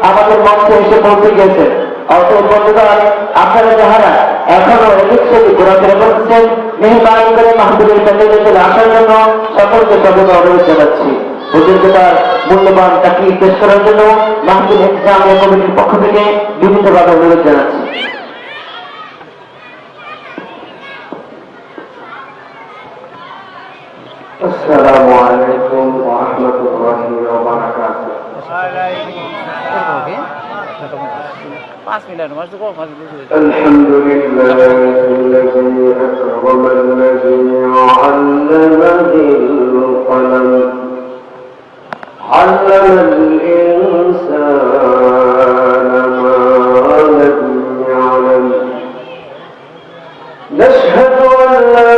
আমাদের মঞ্চে এসে পৌঁছে গেছেন। অতএব বন্ধুগণ, আপনারা যাহারা এখনো এদিক সেদিক ঘোরাফেরা করছেন, মেহরবানি করে মাহফিলের প্যান্ডেলে আসার জন্য সকলকে সদয় অনুরোধ জানাচ্ছি। হুজুরকে তার মূল্যবান তাকলিফ পেশ করার জন্য মাহফিল ইসলামিয়া কমিটির পক্ষ থেকে বিভিন্নভাবে অনুরোধ জানাচ্ছি। السلام عليكم ورحمة الله وبركاته. الحمد لله الذي أكرم الذي علم بالقلم علم الإنسان ما لم يعلم نشهد أن لا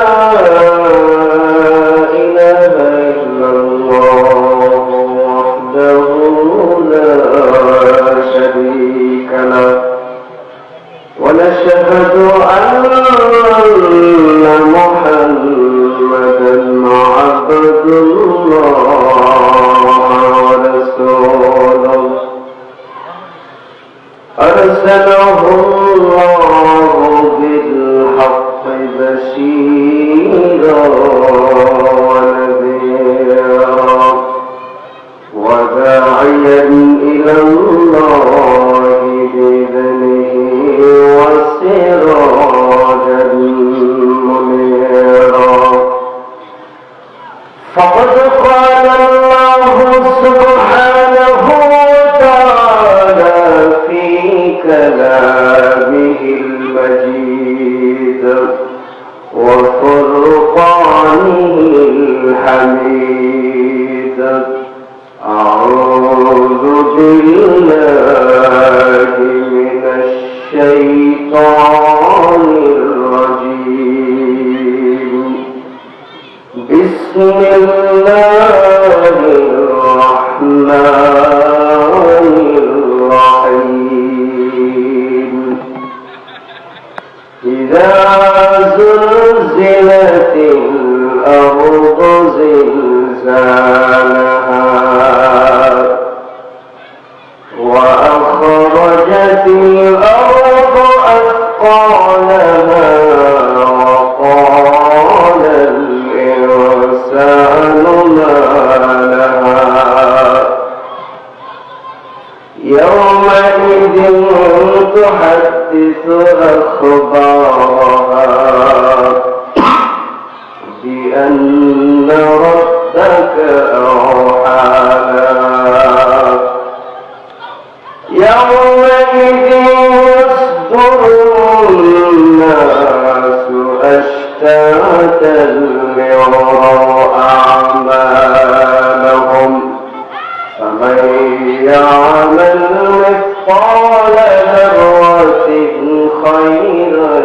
ونشهد أن محمدا عبد الله ورسوله أرسله الله بالحق بشيرا ونذيرا وداعيا إلى الله بإذنه وسراجا منيرا فقد قال الله سبحانه وتعالى في كلامه المجيد وفرقانه الحميد أعوذ بالله من الشيطان الرجيم بسم الله الرحمن الرحيم إذا زلزلت الأرض زلزالها وأخرجت الأرض أثقالها وقال الإنسان ما لها يومئذ تحدث أخبارها بأن ربك أوحى لها يومئذ يصدر الناس أشتاتا ليروا أعمالهم فمن يعمل مثقال ذرة خيرا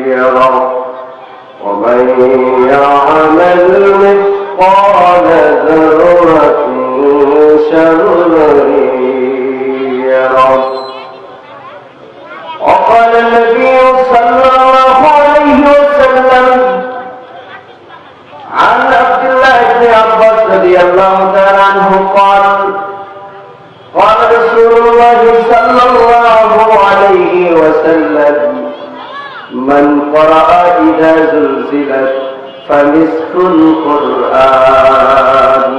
يره ومن يعمل مثقال ذرة شرا يره وقال النبي صلى الله عليه وسلم عن عبد الله بن عباس رضي الله تعالى عنه قال قال رسول الله صلى الله عليه وسلم من قرأ إذا زلزلت فنصف القرآن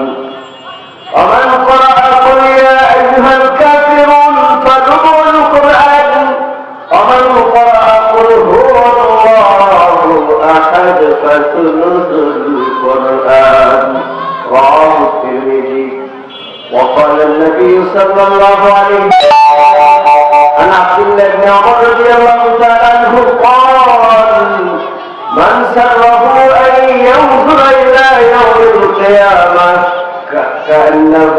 ومن قرأ قل يا أيها الكافرون فربع القرآن ومن قرأ قل هو الله أحد فثلث القرآن رواه الترمذي. وقال النبي صلى الله عليه وسلم عن عبد الله بن عمر رضي الله تعالى عنه قال من سره أن ينظر إلى يوم القيامة كأنه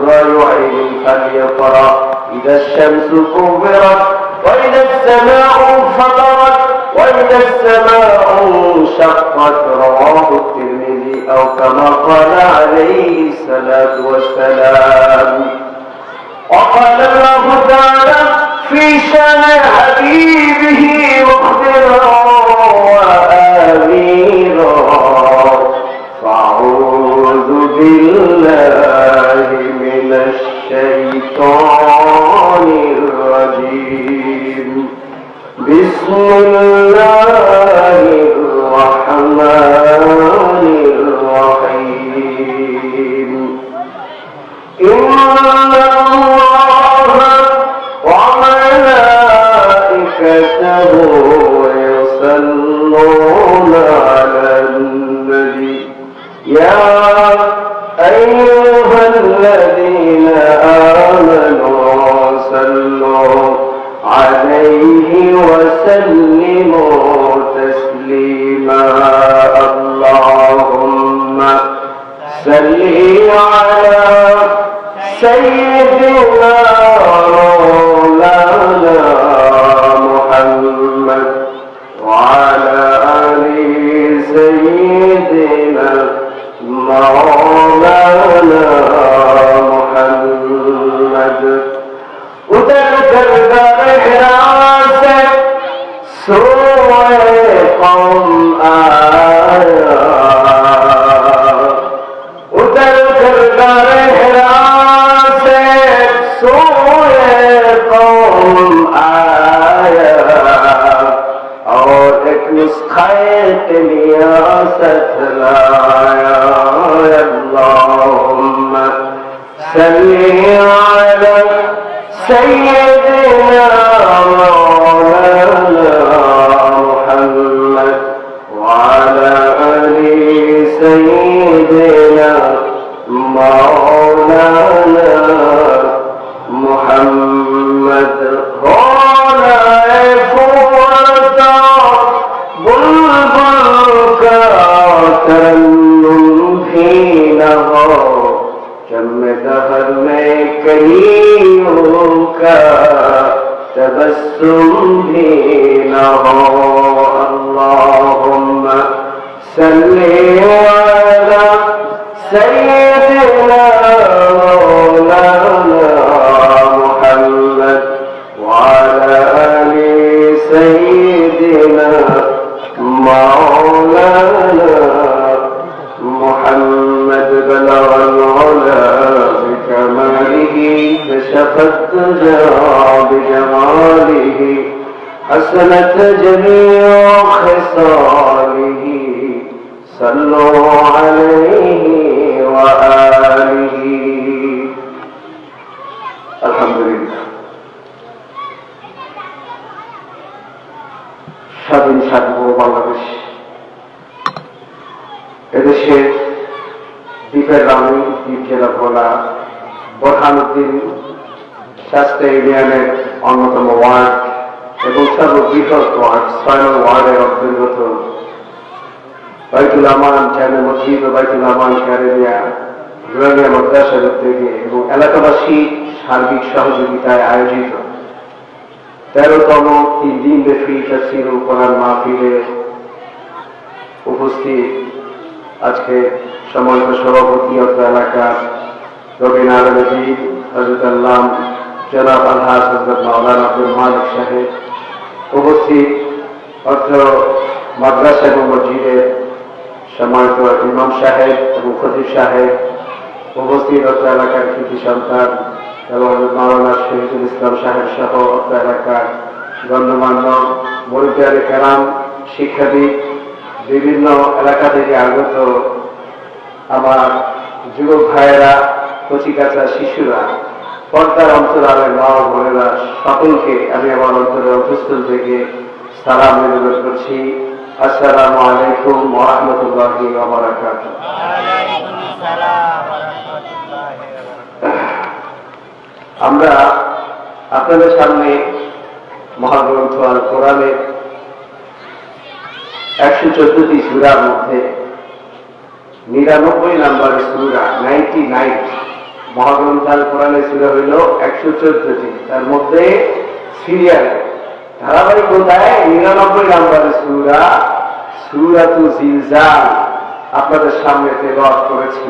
رأي عين فليقرأ إذا الشمس كورت وإذا السماء انفطرت وإذا السماء انشقت رواه الترمذي أو كما قال عليه الصلاة والسلام. وقال الله تعالى في شان حبيبه مخبرا وآميرا فأعوذ أعوذ بالله من الشيطان الرجيم بسم الله الرحمن الرحيم إن الله وملائكته يصلون على النبي يا أيها الذين آمنوا صلوا عليه وسلموا تسليما اللهم صل على سيدنا مولانا محمد وعلى آل سيدنا مولانا محمد उतर कर दरख्वास्त सोए कौम आया उतर कर दरख्वास्त सोए कौम आया और एक नुस्खे लियासत लाया अल्लाहुम्मा सल्ली अला سيدنا مولانا محمد وعلى آل سيدنا مولانا محمد هنا فورتا بلبل کا ترنم بھی نہ ہو جب دہر میں کلیوں کا تبسم بھی نہ ہو اللہم صلی علی سیدنا مولانا محمد وعلى آل سيدنا مولانا محمد بلغ العلا بكماله كشف الدجى بجماله حسنت جميع خصاله صلوا عليه وآله الحمد لله স্বাধীন স্বাধীন বাংলাদেশ এদেশের দ্বীপের রানী দ্বীপ জেলা ভোলা বোরহানুদ্দিন শাস্ত্রী ইউনিয়নের অন্যতম ওয়ার্ড এবং সর্ববৃহৎ ওয়ার্ড ৬ নং ওয়ার্ডের অন্তর্গত বাইতুল আমান জামে মসজিদ ও বাইতুল আমান কারেরিয়া নুরানিয়া মাদ্রাসার উদ্যোগে এবং এলাকাবাসী সার্বিক সহযোগিতায় আয়োজিত ১৩তম ৩ দিনব্যাপী তাফসীরুল কোরআন মাহফিলে উপস্থিত আজকে সম্মানিত সভাপতি অত্র এলাকার রবিন আলমী হযরত আল্লাহ জনাব আলহাজ হযরত মাওলানা আব্দুল মালিক সাহেব উপস্থিত অত্র মাদ্রাসা এবং মসজিদের সম্মানিত ইমাম সাহেব এবং খতিব সাহেব উপস্থিত অত্র এলাকার কৃতি সন্তান এবং মাওলানা শহীদুল ইসলাম সাহেব সহ অত্র এলাকার গণ্যমান্য মুরিদায়ে কেরাম শিক্ষাবিদ বিভিন্ন এলাকা থেকে আগত আমার যুবক ভাইয়েরা কচিকাঁচা শিশুরা পর্দার অন্তরালের মা বোনেরা সকলকে আমি আমার অন্তরের অন্তঃস্থল থেকে সালাম নিবেদন করছি আসসালামু আলাইকুম ওয়া রাহমাতুল্লাহি ওয়া বারাকাতুহু। আমরা আপনাদের সামনে মহাগ্রন্থ আল কোরআনের ১১৪টি সূরার মধ্যে ৯৯ নম্বর সূরা 99 মহাগ্রন্থ আল কোরআনের সূরা হইল ১১৪টি, তার মধ্যে সিরিয়াল ধারাবাহিকতায় ৯৯ নম্বর সূরা সূরাতুল জিলজাল আপনাদের সামনে তেলাওয়াত করেছি।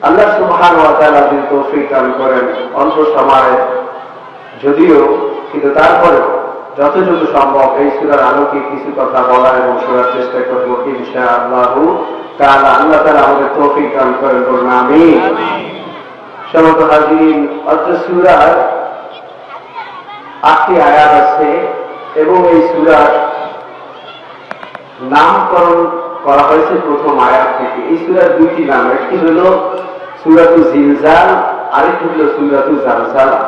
আল্লাহ সুবহানাহু ওয়া তাআলা যদি তৌফিক দান করেন অল্প সময়ে, যদিও কিন্তু তারপরেও যতটুকু সম্ভব এই সূরার আলোকে কিছু কথা বলা এবং শোনার চেষ্টা করবো ইনশাআল্লাহ তাআলা। আল্লাহ তাআলা আমাদের তৌফিক দান করেন, বলুন আমিন। সমস্ত হাজিরিন, অত্র সূরার 8টি আয়াত আছে এবং এই সূরার নামকরণ করা হয়েছে প্রথম আয়াত থেকে। এই সূরার 2টি নাম, একটি হলো সূরাতুল জিলজাল, আরেকটি হলো সূরাতুল জালজালা।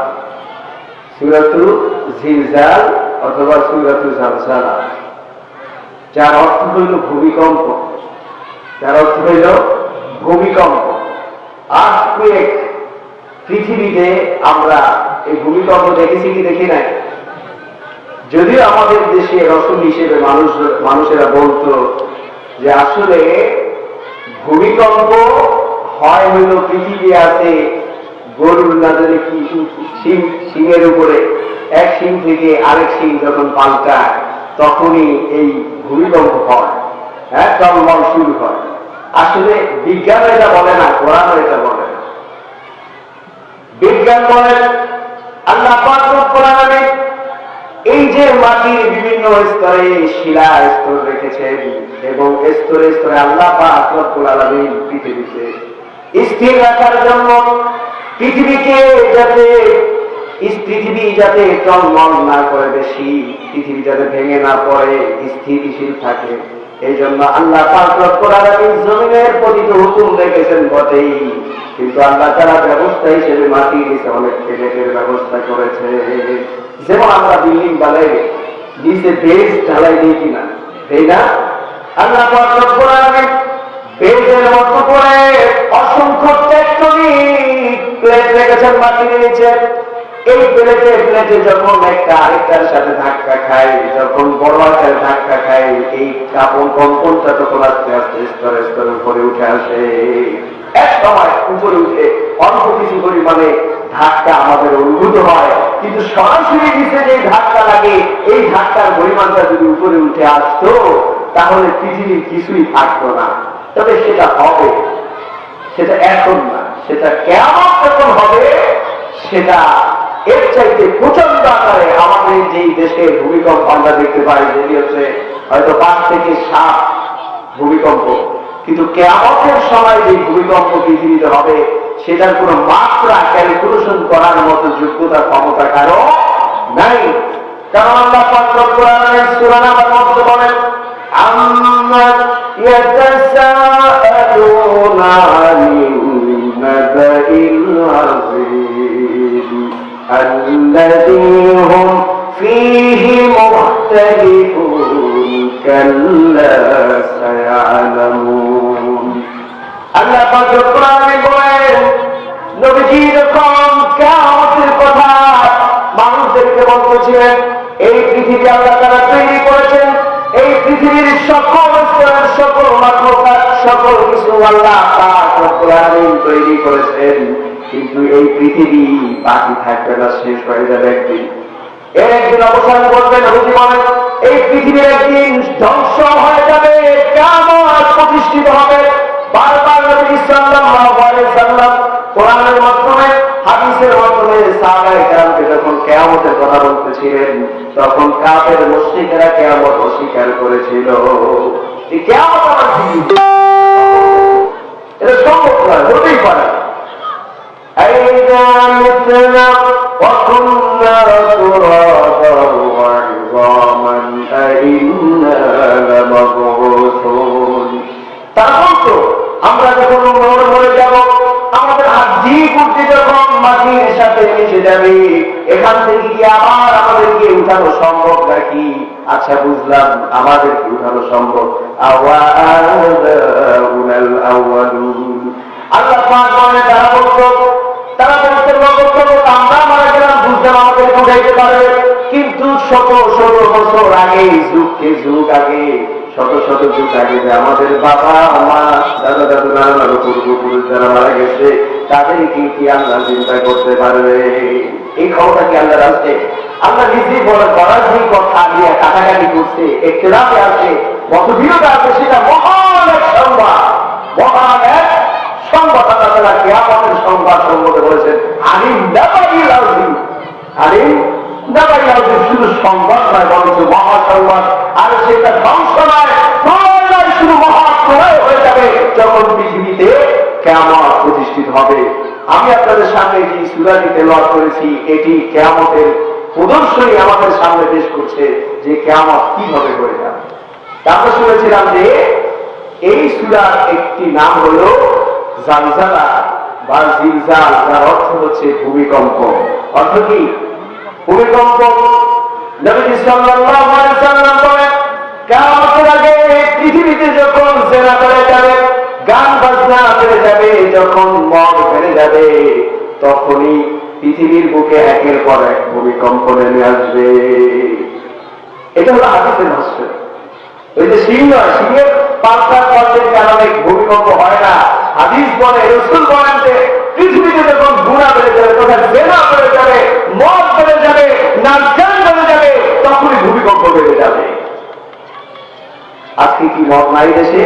সূরাতুল জিলজাল অথবা সূরাতুল জালজালা, যার অর্থ হইল ভূমিকম্প। যার অর্থ হইল ভূমিকম্প। আর্থকুয়েক, পৃথিবীতে আমরা এই ভূমিকম্প দেখেছি কি দেখি নাই? যদিও আমাদের দেশে রসুল হিসেবে মানুষেরা বলতো যে আসলে ভূমিকম্প হয় হইল পৃথিবী আছে গরুর নাজরে কি শিংয়ের উপরে, এক শিং থেকে আরেক শিং যখন পাল্টায় তখনই এই ভূমিকম্প হয়, হ্যাঁ, টলমল শুরু হয়। আসলে বিজ্ঞান এটা বলে না, কোরআন এটা বলে না। বিজ্ঞান বলেন আল্লাহ পাক রব্বুল আলামিন এই যে মাটির বিভিন্ন স্তরে শিলা স্তর রেখেছেন এবং স্তরে স্তরে আল্লাহ পাক রব্বুল আলামিন পৃথিবীতে স্থির রাখার জন্য পৃথিবী যাতে টলমল না করে, বেশি পৃথিবী যাতে ভেঙে না পড়ে, স্থিতিশীল থাকে, এই জন্য আল্লাহ পাক রব্বুল আলামিন জমিনের প্রতি তো হুকুম রেখেছেন বটেই, কিন্তু আল্লাহ তাআলা ব্যবস্থা হিসেবে মাটির নিচে অনেক প্লেটের ব্যবস্থা করেছে। যেমন আমরা বিল্ডিং বানাই নিচে বেস ঢালাই দিই কিনা, তাই না? আল্লাহ পাক রব্বুল আলামিন বেসের মতো করে অসংখ্য টেকটনিক প্লেট রেখেছেন মাটির নিচে। এই প্লেটে যখন একটা আরেকটার সাথে ধাক্কা খায়, যখন বড় আকারে ধাক্কা খায়, এই কম্পনটা তখন আস্তে আস্তে স্তরে স্তরে উপরে উঠে আসে। এক সময় উপরে উঠে অল্প কিছু পরিমাণে ধাক্কা আমাদের অনুভূত হয়, কিন্তু সরাসরি নিচে যে ধাক্কা লাগে, এই ধাক্কার পরিমাণটা যদি উপরে উঠে আসতো তাহলে পৃথিবীর কিছুই থাকতো না। তবে সেটা হবে, সেটা এখন না, সেটা কিয়ামত যখন হবে সেটা এর চাইতে প্রচন্ড আকারে আমাদের যেই দেশে ভূমিকম্প আমরা দেখতে পাই, যেটি হচ্ছে হয়তো 5 থেকে 7 ভূমিকম্প, কিন্তু কিয়ামতের সময় যে ভূমিকম্প পৃথিবীতে হবে সেটার কোনো মাত্রা ক্যালকুলেশন করার মতো যোগ্যতা ক্ষমতা কারো নাই। কারণ আল্লাহ পাক রব্বুল আলামিন সূরা নাবার মধ্যে বলেন আম্মা ইয়াতাসাআলুনা আনিন নাবাইল আযীম আল্লাযী হুম ফীহি মুখতালিফুন কাল্লা সায়ালামুন। আল্লাহ পাক রব্বুল আলামিন বলেন, নবীজি যখন কিয়ামতের কথা মানুষদেরকে বলতেছিলেন, এই পৃথিবী আল্লাহ তাআলা তৈরি করেছেন, এই পৃথিবীর সকল স্তরের সকল মাখলুকাত সকল কিছু আল্লাহ পাক রব্বুল আলামিন তৈরি করেছেন, কিন্তু এই পৃথিবী বাকি থাকবে না, শেষ হয়ে যাবে একদিন। এর একদিন অবসান করবে। নবীজি বলেন এই পৃথিবীর একদিন ধ্বংস হয়ে যাবে, কিয়ামত প্রতিষ্ঠিত হবে। বারবার নবী সাল্লাল্লাহু আলাইহি ওয়াসাল্লাম কোরআনের মাধ্যমে হাদিসের মাধ্যমে সাহাবায়ে কেরামকে যখন কিয়ামতের কথা বলতেছিলেন তখন কাফের মুশরিকরা কিয়ামত অস্বীকার করেছিল। এই কিয়ামত আমার পৃথিবী এটা সম্ভব নয়, হতেই পারে। أَإِذَا مِتْنَا وَكُنَّا تُرَابًا وَعِظَامًا أَإِنَّا لَمَبْعُوثُونَ। তারপর তো আমরা যখন মরে যাব, আমাদের হাড্ডি গুটি যখন মাটির সাথে মিশে যাবে, এখান থেকে কি আবার আমাদেরকে উঠানো সম্ভব নাকি? আচ্ছা বুঝলাম, আমাদেরকে উঠানো সম্ভব। আওয়াউনাল আউয়ালুন। আল্লাহ পাক বলেন তারা বলতো আমরা মারা গেলাম, বুঝলাম আমাদেরকে উঠাইতে পারবে, কিন্তু শত শত বছর আগে, যুগ আগে, শত শত যুগ আগে যে আমাদের বাবা মা দাদা দাদু নানা পূর্বপুরুষ যারা মারা গেছে তাদেরকে কি আল্লাহ চিন্তা করতে পারবে? এই ক্ষমতা কি আল্লাহর আছে? আল্লাহ নিজেই বলে করার যে কথা দিয়ে কাটাকাটি করছে, একটুরাতে আছে, মতবিরোধ আছে, সেটা মহান এক সংবাদ, মহান এক সংবাদ। আল্লাহ তাআলা কিয়ামতের সংবাদ সম্বন্ধে বলেছেন আলিম নাবাইল আযীম, আলিম দাবাইয়া শুধু সংবাদ নয় বরঞ্চ মহাসংবাদ, আর সেটা ধ্বংস নয়, প্রলয় নয়, শুধু মহাপ্রলয় হয়ে যাবে যখন পৃথিবীতে কিয়ামত প্রতিষ্ঠিত হবে। আমি আপনাদের সামনে যে সূরাটি তেলাওয়াত করেছি এটি কিয়ামতের প্রদর্শনী আমাদের সামনে পেশ করছে যে কিয়ামত কিভাবে হয়ে যাবে। আমরা শুনেছিলাম যে এই সূরার একটি নাম হলো জালজালা বা জিলজাল, যার অর্থ হচ্ছে ভূমিকম্প। অর্থ কি? ভূমিকম্প। নবী সাল্লাল্লাহু আলাইহি ওয়াসাল্লাম বলেন কিয়ামতের আগে পৃথিবীতে যখন জেনা বেড়ে যাবে, গান বাজনা বেড়ে যাবে, যখন মদ বেড়ে যাবে, তখনই পৃথিবীর বুকে একের পর এক ভূমিকম্প নেমে আসবে। এটা হলো হাদিসের ভাষ্য। ওই যে সিংহ নয়, সিংহের পাল্টার পর্যের কারণে ভূমিকম্প হয় না। হাদিস বলে, রাসূল বলেন যে পৃথিবীতে যখন গুনাহ বেড়ে যাবে, তখন জেনা বেড়ে যাবে, মদ বেড়ে যাবে, নাচ-গান বেড়ে যাবে, তখনই ভূমিকম্প বেড়ে যাবে। আজকে কি মদ নাই দেশে?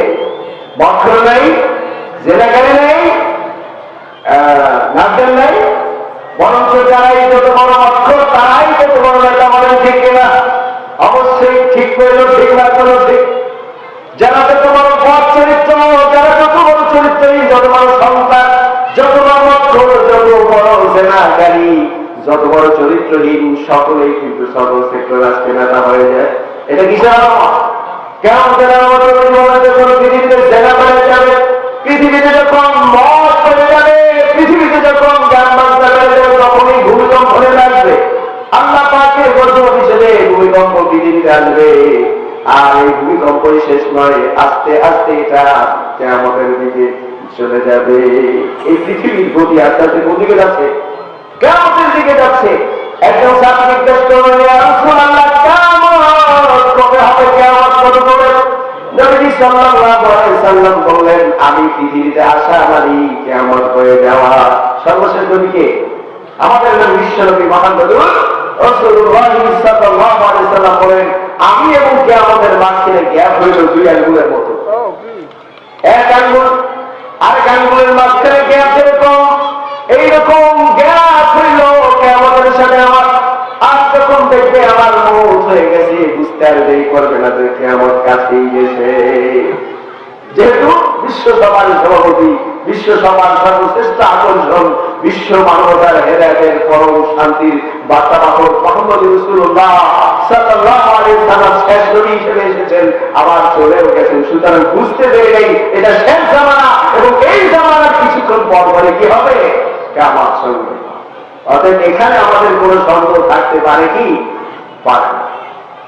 মদ খোর নাই, জেনাকারী নাই, নাচ-গান নাই, বরঞ্চ যারাই যত বড় অক্ষর তারাই যত বড় নেতা, বলেন ঠিক কিনা? অবশ্যই ঠিক করলো, ঠিক না করলো ঠিক। যারা যত বড় পথ চরিত্র, যারা যত বড় চরিত্রহীন, যত বড় সন্তান, যত বড় অক্ষর, যত বড় জেনাকারী, যত বড় চরিত্রহীন, সকলেই কিন্তু সকল সেক্টর আজকে নেতা হয়ে যায়। এটা কিসের আলামত? কেমন যখন পৃথিবীতে জেনা বেড়ে যাবে, পৃথিবীতে যখন মদ বেড়ে যাবে, পৃথিবীতে যখন গান বাজনা বেড়ে যাবে, তখনই ভূমিকম্প হয়ে আসবে। আল্লাহ পাকের গজব হিসেবে ভূমিকম্প পৃথিবীতে আসবে। আর এই ভূমিকম্পই শেষ নয়, আস্তে আস্তে এটা কিয়ামতের দিকে চলে যাবে। এই পৃথিবীর গতি আস্তে আস্তে কোনদিকে যাচ্ছে? কিয়ামতের দিকে যাচ্ছে। একজন ছাত্র জিজ্ঞেস করলেন, ইয়া রাসূলুল্লাহ, কিয়ামত কবে হবে? কিয়ামত কবে হবে? নবী সাল্লাল্লাহু আলাইহি সাল্লাম বললেন, আমি পৃথিবীতে আসা মানে কিয়ামত হয়ে যাওয়া। সর্বশেষ নবীকে আমাদের বিশ্বনবী মুহাম্মদুর রাসূলুল্লাহ সাল্লাল্লাহু আলাইহি সাল্লাম বলেন, আমি এবং কিয়ামতের মাঝখানে গ্যাপ হইল দুই আঙ্গুলের মতো। এক আঙ্গুল আরেক আঙ্গুলের মাঝখানে গ্যাপ যেরকম, এইরকম গ্যাপ হইল কিয়ামতের সাথে আমার। আর যখন দেখবে আমার মৌত হয়ে গেছে, বুঝতে আর দেরি করবে না যে কিয়ামত কাছেই গেছে। যেহেতু বিশ্ব সমাজ সভাপতি, বিশ্ব সমাজ সর্বশ্রেষ্ঠ আকর্ষণ, বিশ্ব মানবতার হেদায়েতের পরম শান্তির বার্তাবাহক মুহাম্মদ রাসূলুল্লাহ সাল্লাল্লাহু আলাইহি ওয়াসাল্লাম শেষ নবী হিসেবে এসেছেন, আবার চলেও গেছেন। সুতরাং বুঝতে দেরি নেই, এটা শেষ জামানা, এবং এই জামানার কিছুক্ষণ পর পরে কি হবে? কিয়ামত শুরু হবে। অতএব এখানে আমাদের কোনো সন্দেহ থাকতে পারে কি? পারে না।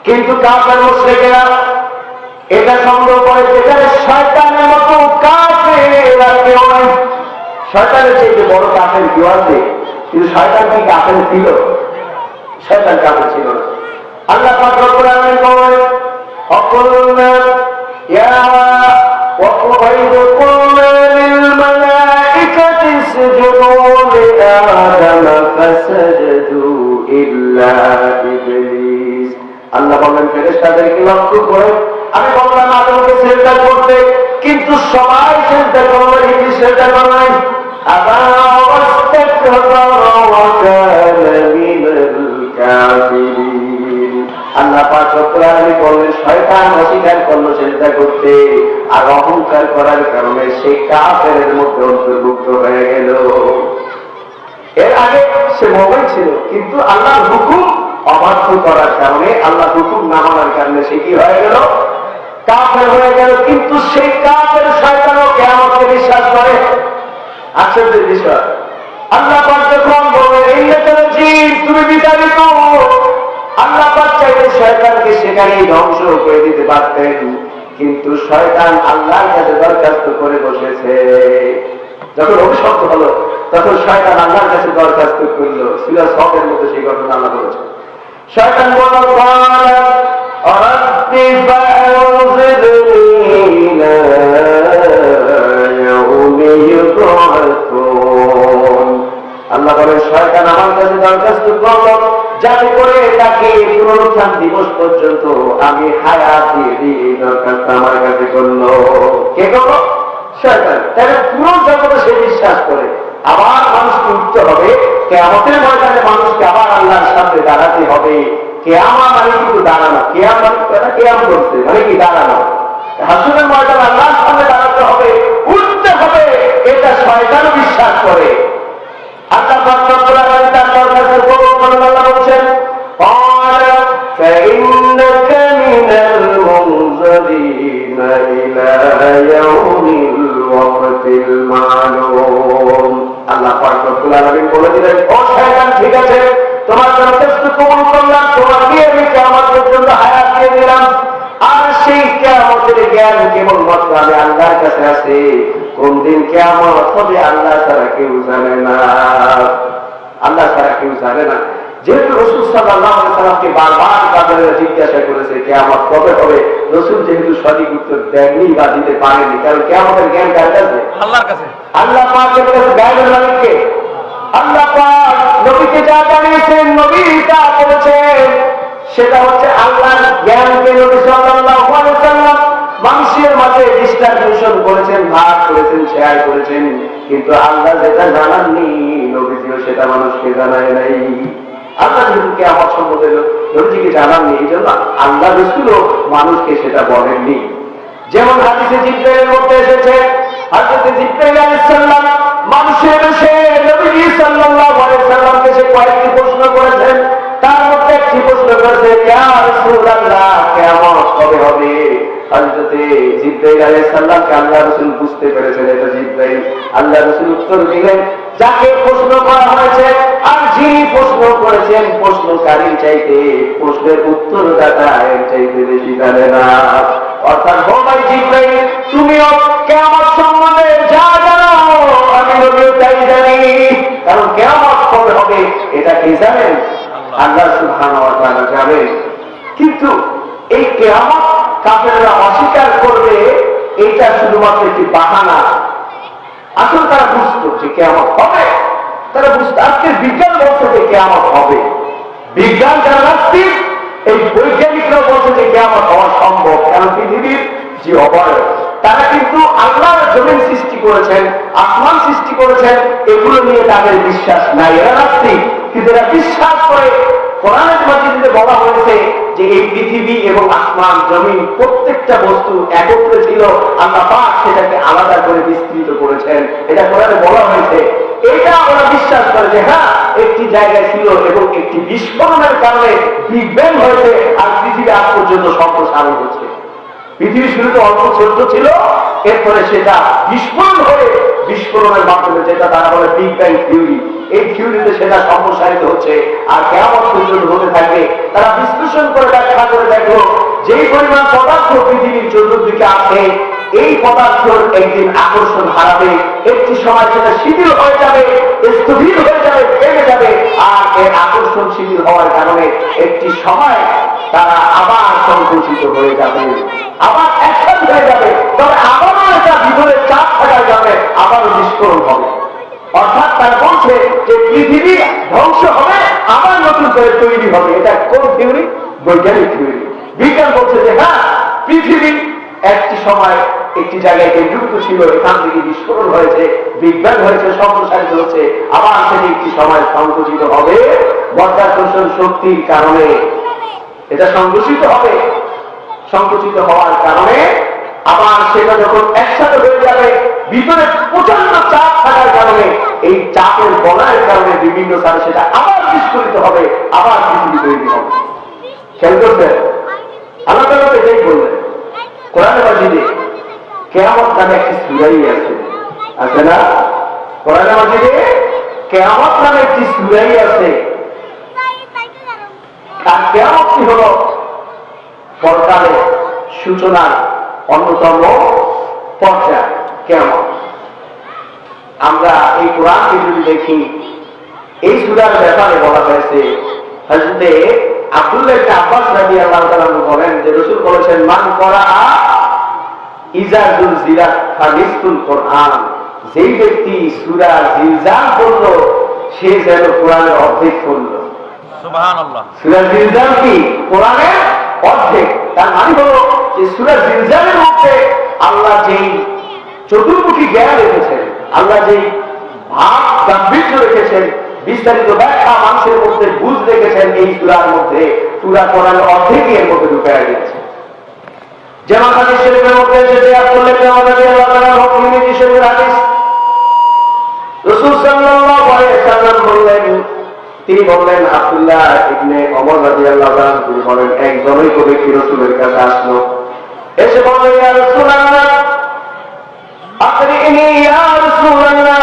কিন্তু কাফের মুশরিকেরা এটা সন্দেহ করে, যেখানে শয়তানের মতো কাফের আর কেউ নাই। শয়তানের চেয়ে বড় কাফের কেউ আছে? কিন্তু শয়তান কি কাফের ছিল? শয়তান কাফের ছিল না। আল্লাহ পাক রব্বুল আলামিন বলেন, অকুলনা ইয়া ওয়াকুবাইদু কুলনা লিল মালাইকাতি ইসজুদু লিআদাম ফাসাজদু ইল্লা ইবলিস। আল্লাহ বলেন, ফেরেশতাদেরকে লক্ষ্য করে আমি বললাম আদমকে সিজদা করতে, কিন্তু সবাই সিজদা করলো, ইবলিস সিজদা করে নাই। আল্লাহ পাক রব্বুল আলামিন বললেন, শয়তান অস্বীকার করলো সিজদা করতে, আর অহংকার করার কারণে সে কাফেরের মধ্যে অন্তর্ভুক্ত হয়ে গেল। এর আগে সে মুমিন ছিল, কিন্তু আল্লাহর হুকুম অবাধ্য করার কারণে, আল্লাহর হুকুম না মানার কারণে সে কি হয়ে গেল? কাফের হয়ে গেল। কিন্তু সেই কাফের শয়তানও কিয়ামতকে বিশ্বাস করে। আশ্চর্যের বিষয়, আল্লাহ পাক যখন বলেন, ইন্নাকাল জিন, তুমি বিতাড়িত। আল্লাহ পাক চাইলে শয়তানকে সেখানেই ধ্বংস করে দিতে পারতেন, কিন্তু শয়তান আল্লাহর কাছে দরখাস্ত করে বসেছে। যখন অভিশপ্ত হলো, তখন শয়তান আল্লাহর কাছে দরখাস্ত করল। সূরা সফের মধ্যে সেই ঘটনা আল্লাহ বলেছে। শয়তান বলল, আল্লাহ বলেন, শয়তান আমার কাছে দরখাস্ত করল যাতে করে তাকে পুনরুত্থান দিবস পর্যন্ত আমি হায়াত দিয়ে দিই। এই দরখাস্ত আমার কাছে করলো। কে করলো? শয়তান। তাহলে পুরো জগতে সে বিশ্বাস করে। আবার মানুষকে উঠতে হবে, কিয়ামতের ময়দানে মানুষকে আবার আল্লাহর সামনে দাঁড়াতে হবে। কিয়ামত মানে কিন্তু দাঁড়ানো, কিয়াম মানে কিয়াম করছে মানে কি দাঁড়ানো। হাসরের ময়দানে আল্লাহর সামনে দাঁড়াতে হবে, উঠতে হবে, এটা শয়তানও বিশ্বাস করে। আল্লাহ পাক রব্বুল আলামিন তার দরবারে আল্লাহ বলেন قال فإنك من المنظرين إلى يوم الوقت المعلوم। আল্লাহ পাক রব্বুল আলামিন বলে দিলেন, ও শয়তান, ঠিক আছে, তোমার যথেষ্ট কবুল করলাম, তোমাকে আমি কিয়ামত পর্যন্ত হায়াত দিয়ে দিলাম। আর সেই কিয়ামতের জ্ঞান কেবলমাত্র আমি আল্লাহর কাছে আছে। কোন দিন কিয়ামত হবে আল্লাহ ছাড়া কেউ জানে না, আল্লাহ ছাড়া কেউ জানে না। যেহেতু রাসূল সাল্লাল্লাহু আলাইহি সাল্লামকে বারবার কাফেররা জিজ্ঞাসা করেছে কিয়ামত কবে হবে, রাসূল যেহেতু সঠিক উত্তর দেননি বা দিতে পারেননি, কারণ কিয়ামতের জ্ঞান কার কাছে? আল্লাহর কাছে। আল্লাহ পাকের কাছে জ্ঞানের মালিককে। আল্লাহ পাক নবীকে যা জানিয়েছেন, নবী তা বলেছেন, সেটা হচ্ছে আল্লাহর জ্ঞানকে নবী সাল্লাল্লাহু আলাইহি সাল্লাম মানুষের মাঝে ডিস্ট্রিবিউশন করেছেন, ভাগ করেছেন, শেয়ার করেছেন। কিন্তু আল্লাহ যেটা জানাননি, নবীজিও সেটা মানুষকে জানায় নাই। আল্লাহ যেহেতু কিয়ামত সম্বন্ধে নবীজিকে জানাননি, এই জন্য আল্লাহ রাসূলও মানুষকে সেটা বলেননি। যেমন হাদিসে জিবরাইলের মধ্যে এসেছে, হযরত জিবরাইল আলাইহিস সালাম মানুষের বেশে নবী সাল্লাল্লাহু আলাইহি সাল্লামকে সে কয়েকটি প্রশ্ন করেছেন। তার মধ্যে একটি প্রশ্ন করেছে, ইয়া রাসূলুল্লাহ, কিয়ামত কবে হবে? হযরত জিবরাইল আলাইহিস সালামকে আল্লাহ রাসূল বুঝতে পেরেছেন এটা জিবরাইল। আল্লাহ রাসূল উত্তর দিলেন, যাকে প্রশ্ন করা হয়েছে আর যিনি প্রশ্ন করেছেন, প্রশ্নকারীর চাইতে প্রশ্নের উত্তরদাতা এর চাইতে বেশি জানে না। অর্থাৎ ও ভাই জিবরাইল, তুমিও কিয়ামত সম্বন্ধে যা জানো আমি নবীও তাই জানি। কারণ কিয়ামত কবে হবে এটা কে জানেন? আল্লাহ সুবহানাহু ওয়া তাআলা জানেন। কিন্তু এই কিয়ামত কাফেররা অস্বীকার করবে, এটা শুধুমাত্র একটি বাহানা। আসলে তারা বুঝতো যে কিয়ামত হবে, তারা বুঝতো। আজকে বিজ্ঞান বলছে যে কিয়ামত হবে, বিজ্ঞান যারা নাস্তিক, এই বৈজ্ঞানিকরা বলছে যে কিয়ামত হওয়া সম্ভব। কারণ পৃথিবীর যে অবয়ব, তারা কিন্তু আল্লাহর জমিন সৃষ্টি করেছেন, আসমান সৃষ্টি করেছেন, এগুলো নিয়ে তাদের বিশ্বাস নাই, এরা নাস্তিক। কিন্তু এরা বিশ্বাস করে কোরআনের মাজিদে বলা হয়েছে যে এই পৃথিবী এবং আসমান জমিন প্রত্যেকটা বস্তু একত্রে ছিল, আল্লাহ পাক সেটাকে আলাদা করে বিস্তৃত করেছেন, এটা কোরআনে বলা হয়েছে। এটা ওরা বিশ্বাস করে যে হ্যাঁ একটি জায়গায় ছিল এবং একটি বিস্ফোরণের কারণে বিগ ব্যাং হয়েছে আর পৃথিবী আজ পর্যন্ত সম্প্রসারণ হচ্ছে। পৃথিবী শুরুতে অল্প ছোট্ট ছিল, এরপরে সেটা বিস্ফোরণ হয়ে বিস্ফোরণের মাধ্যমে যেটা তারা বলে বিগ ব্যাং থিওরি, এই থিওরিতে সেটা সম্প্রসারিত হচ্ছে আর কিয়ামত পর্যন্ত হতে থাকবে। তারা বিশ্লেষণ করে ব্যাখ্যা করে দেখো, যেই পরিমাণ পদার্থ পৃথিবীর চতুর্দিকে আছে, এই পদার্থের একদিন আকর্ষণ হারাবে, একটি সময় সেটা শিথিল হয়ে যাবে, স্থবির হয়ে যাবে, ভেঙে যাবে। আর এর আকর্ষণ শিথিল হওয়ার কারণে একটি সময় তারা আবার সংকুচিত হয়ে যাবে, আবার একসাথে হয়ে যাবে। তবে আবারও এটা ভিতরে চাপ থাকা যাবে, আবারও বিস্ফোরণ হবে। অর্থাৎ তারা বলছে যে পৃথিবী ধ্বংস হবে, আবার নতুন করে তৈরি হবে। এটা কোন থিওরি? বৈজ্ঞানিক থিওরি। বিজ্ঞান বলছে যে হ্যাঁ পৃথিবী একটি সময় একটি জায়গায় যুক্ত ছিল, এখান থেকে বিস্ফোরণ হয়েছে, বিজ্ঞান হয়েছে, সম্প্রসারিত হচ্ছে, আবার সেটি একটি সময় সংকুচিত হবে মাধ্যাকর্ষণ শক্তির কারণে। এটা সংকুচিত হবে, সংকুচিত হওয়ার কারণে আবার সেটা যখন একসাথে হয়ে যাবে, ভিতরে প্রচন্ড চাপ থাকার কারণে, এই চাপের বলয়ের কারণে বিভিন্ন স্থানে সেটা আবার বিস্ফোরিত হবে, আবার পৃথিবী তৈরি হবে। খেয়াল করছেন? আল্লাহ তাআলা এটাই বললেন কোরআনে মাজিদে। কিয়ামত নামে একটি সূরাই আছে, আছে না? কোরআনে মাজিদে কিয়ামত নামে একটি সূরাই আছে। আর কিয়ামতই হলো পরকালের সূচনার অন্যতম পর্যায় কিয়ামত। আমরা এই কোরআনকে যদি দেখি, এই সূরার ব্যাপারে বলা হয়েছে, হযরতে আব্দুল্লাহ ইবনে আব্বাস রাদিয়াল্লাহু তাআলা বলেন যে রাসূল বলেছেন, মান করাআ ইযা যুলজিলাত ফানিসতুল কোরআন, যেই ব্যক্তি সূরা জিলজাল পড়ল সে যেন কোরআনের অর্ধেক পড়ল। সুবহানাল্লাহ। সূরা জিলজাল কি? কোরআনের অর্ধেক। তার মানে হলো যে সূরা জিলজালের মধ্যে আল্লাহ যেই চতুর্মুখী জ্ঞান রেখেছেন, আল্লাহ যেই ভাব গাম্ভীর্য রেখেছেন, বিস্তারিত ব্যাখ্যা মানুষের মধ্যে বুঝ রেখেছেন এই সূরার মধ্যে। পুরা কোরআন অর্ধেকই এর মধ্যে ঢুকায়া দিয়েছে। যেমন হাদিস শরীফের মধ্যে এসেছে আব্দুল্লাহ ইবনে ওমর রাদিয়াল্লাহু তাআলা তিরমিজি শরীফের হাদিস, রাসূল সাল্লাল্লাহু আলাইহি ওয়াসাল্লাম বললেন, তিনি বললেন, আব্দুল্লাহ ইবনে ওমর রাদিয়াল্লাহু তাআলা তিনি বলেন, এক জনৈক ব্যক্তি রাসূলের কাছে আসলো, এসে বললেন, ইয়া রাসূলুল্লাহ আকরিনি ইয়া রাসূলুল্লাহ,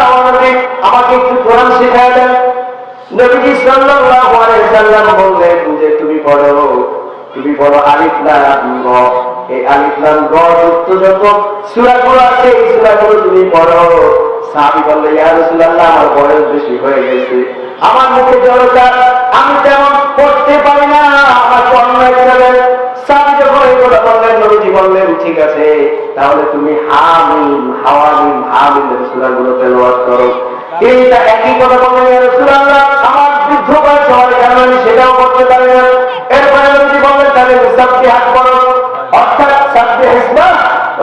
আমাকে একটু কোরআন শিখায় দেন। নবীজি সাল্লাল্লাহু আলাইহি ওয়াসাল্লাম বললেন যে তুমি পড়ো আলিফ লাম র। এই আলিফ লাম র যুক্ত যত সূরাগুলো আছে এই সূরাগুলো তুমি পড়ো। সাহাবী বললেন, ইয়া রাসূলুল্লাহ আমার বয়স বেশি হয়ে গেছে, আমার মুখে জড়তা, আমি তেমন পড়তে পারি না, আমার অন্যায় যাবে। সাহাবী যখন এই কথা বললেন, নবীজি বললেন, ঠিক আছে তাহলে তুমি হামিম হাওয়ামিম হামিমের সূরাগুলো তেলাওয়াত করো। এইটা একই কথা বললেন, ইয়া রাসূলুল্লাহ আমার বৃদ্ধ বয়স হওয়ার কারণে আমি সেটাও করতে পারি না। এরপরে নবীজি বললেন, তাহলে মুসাব্বিহাত করো, অর্থাৎ সাব্বিহ ইসমা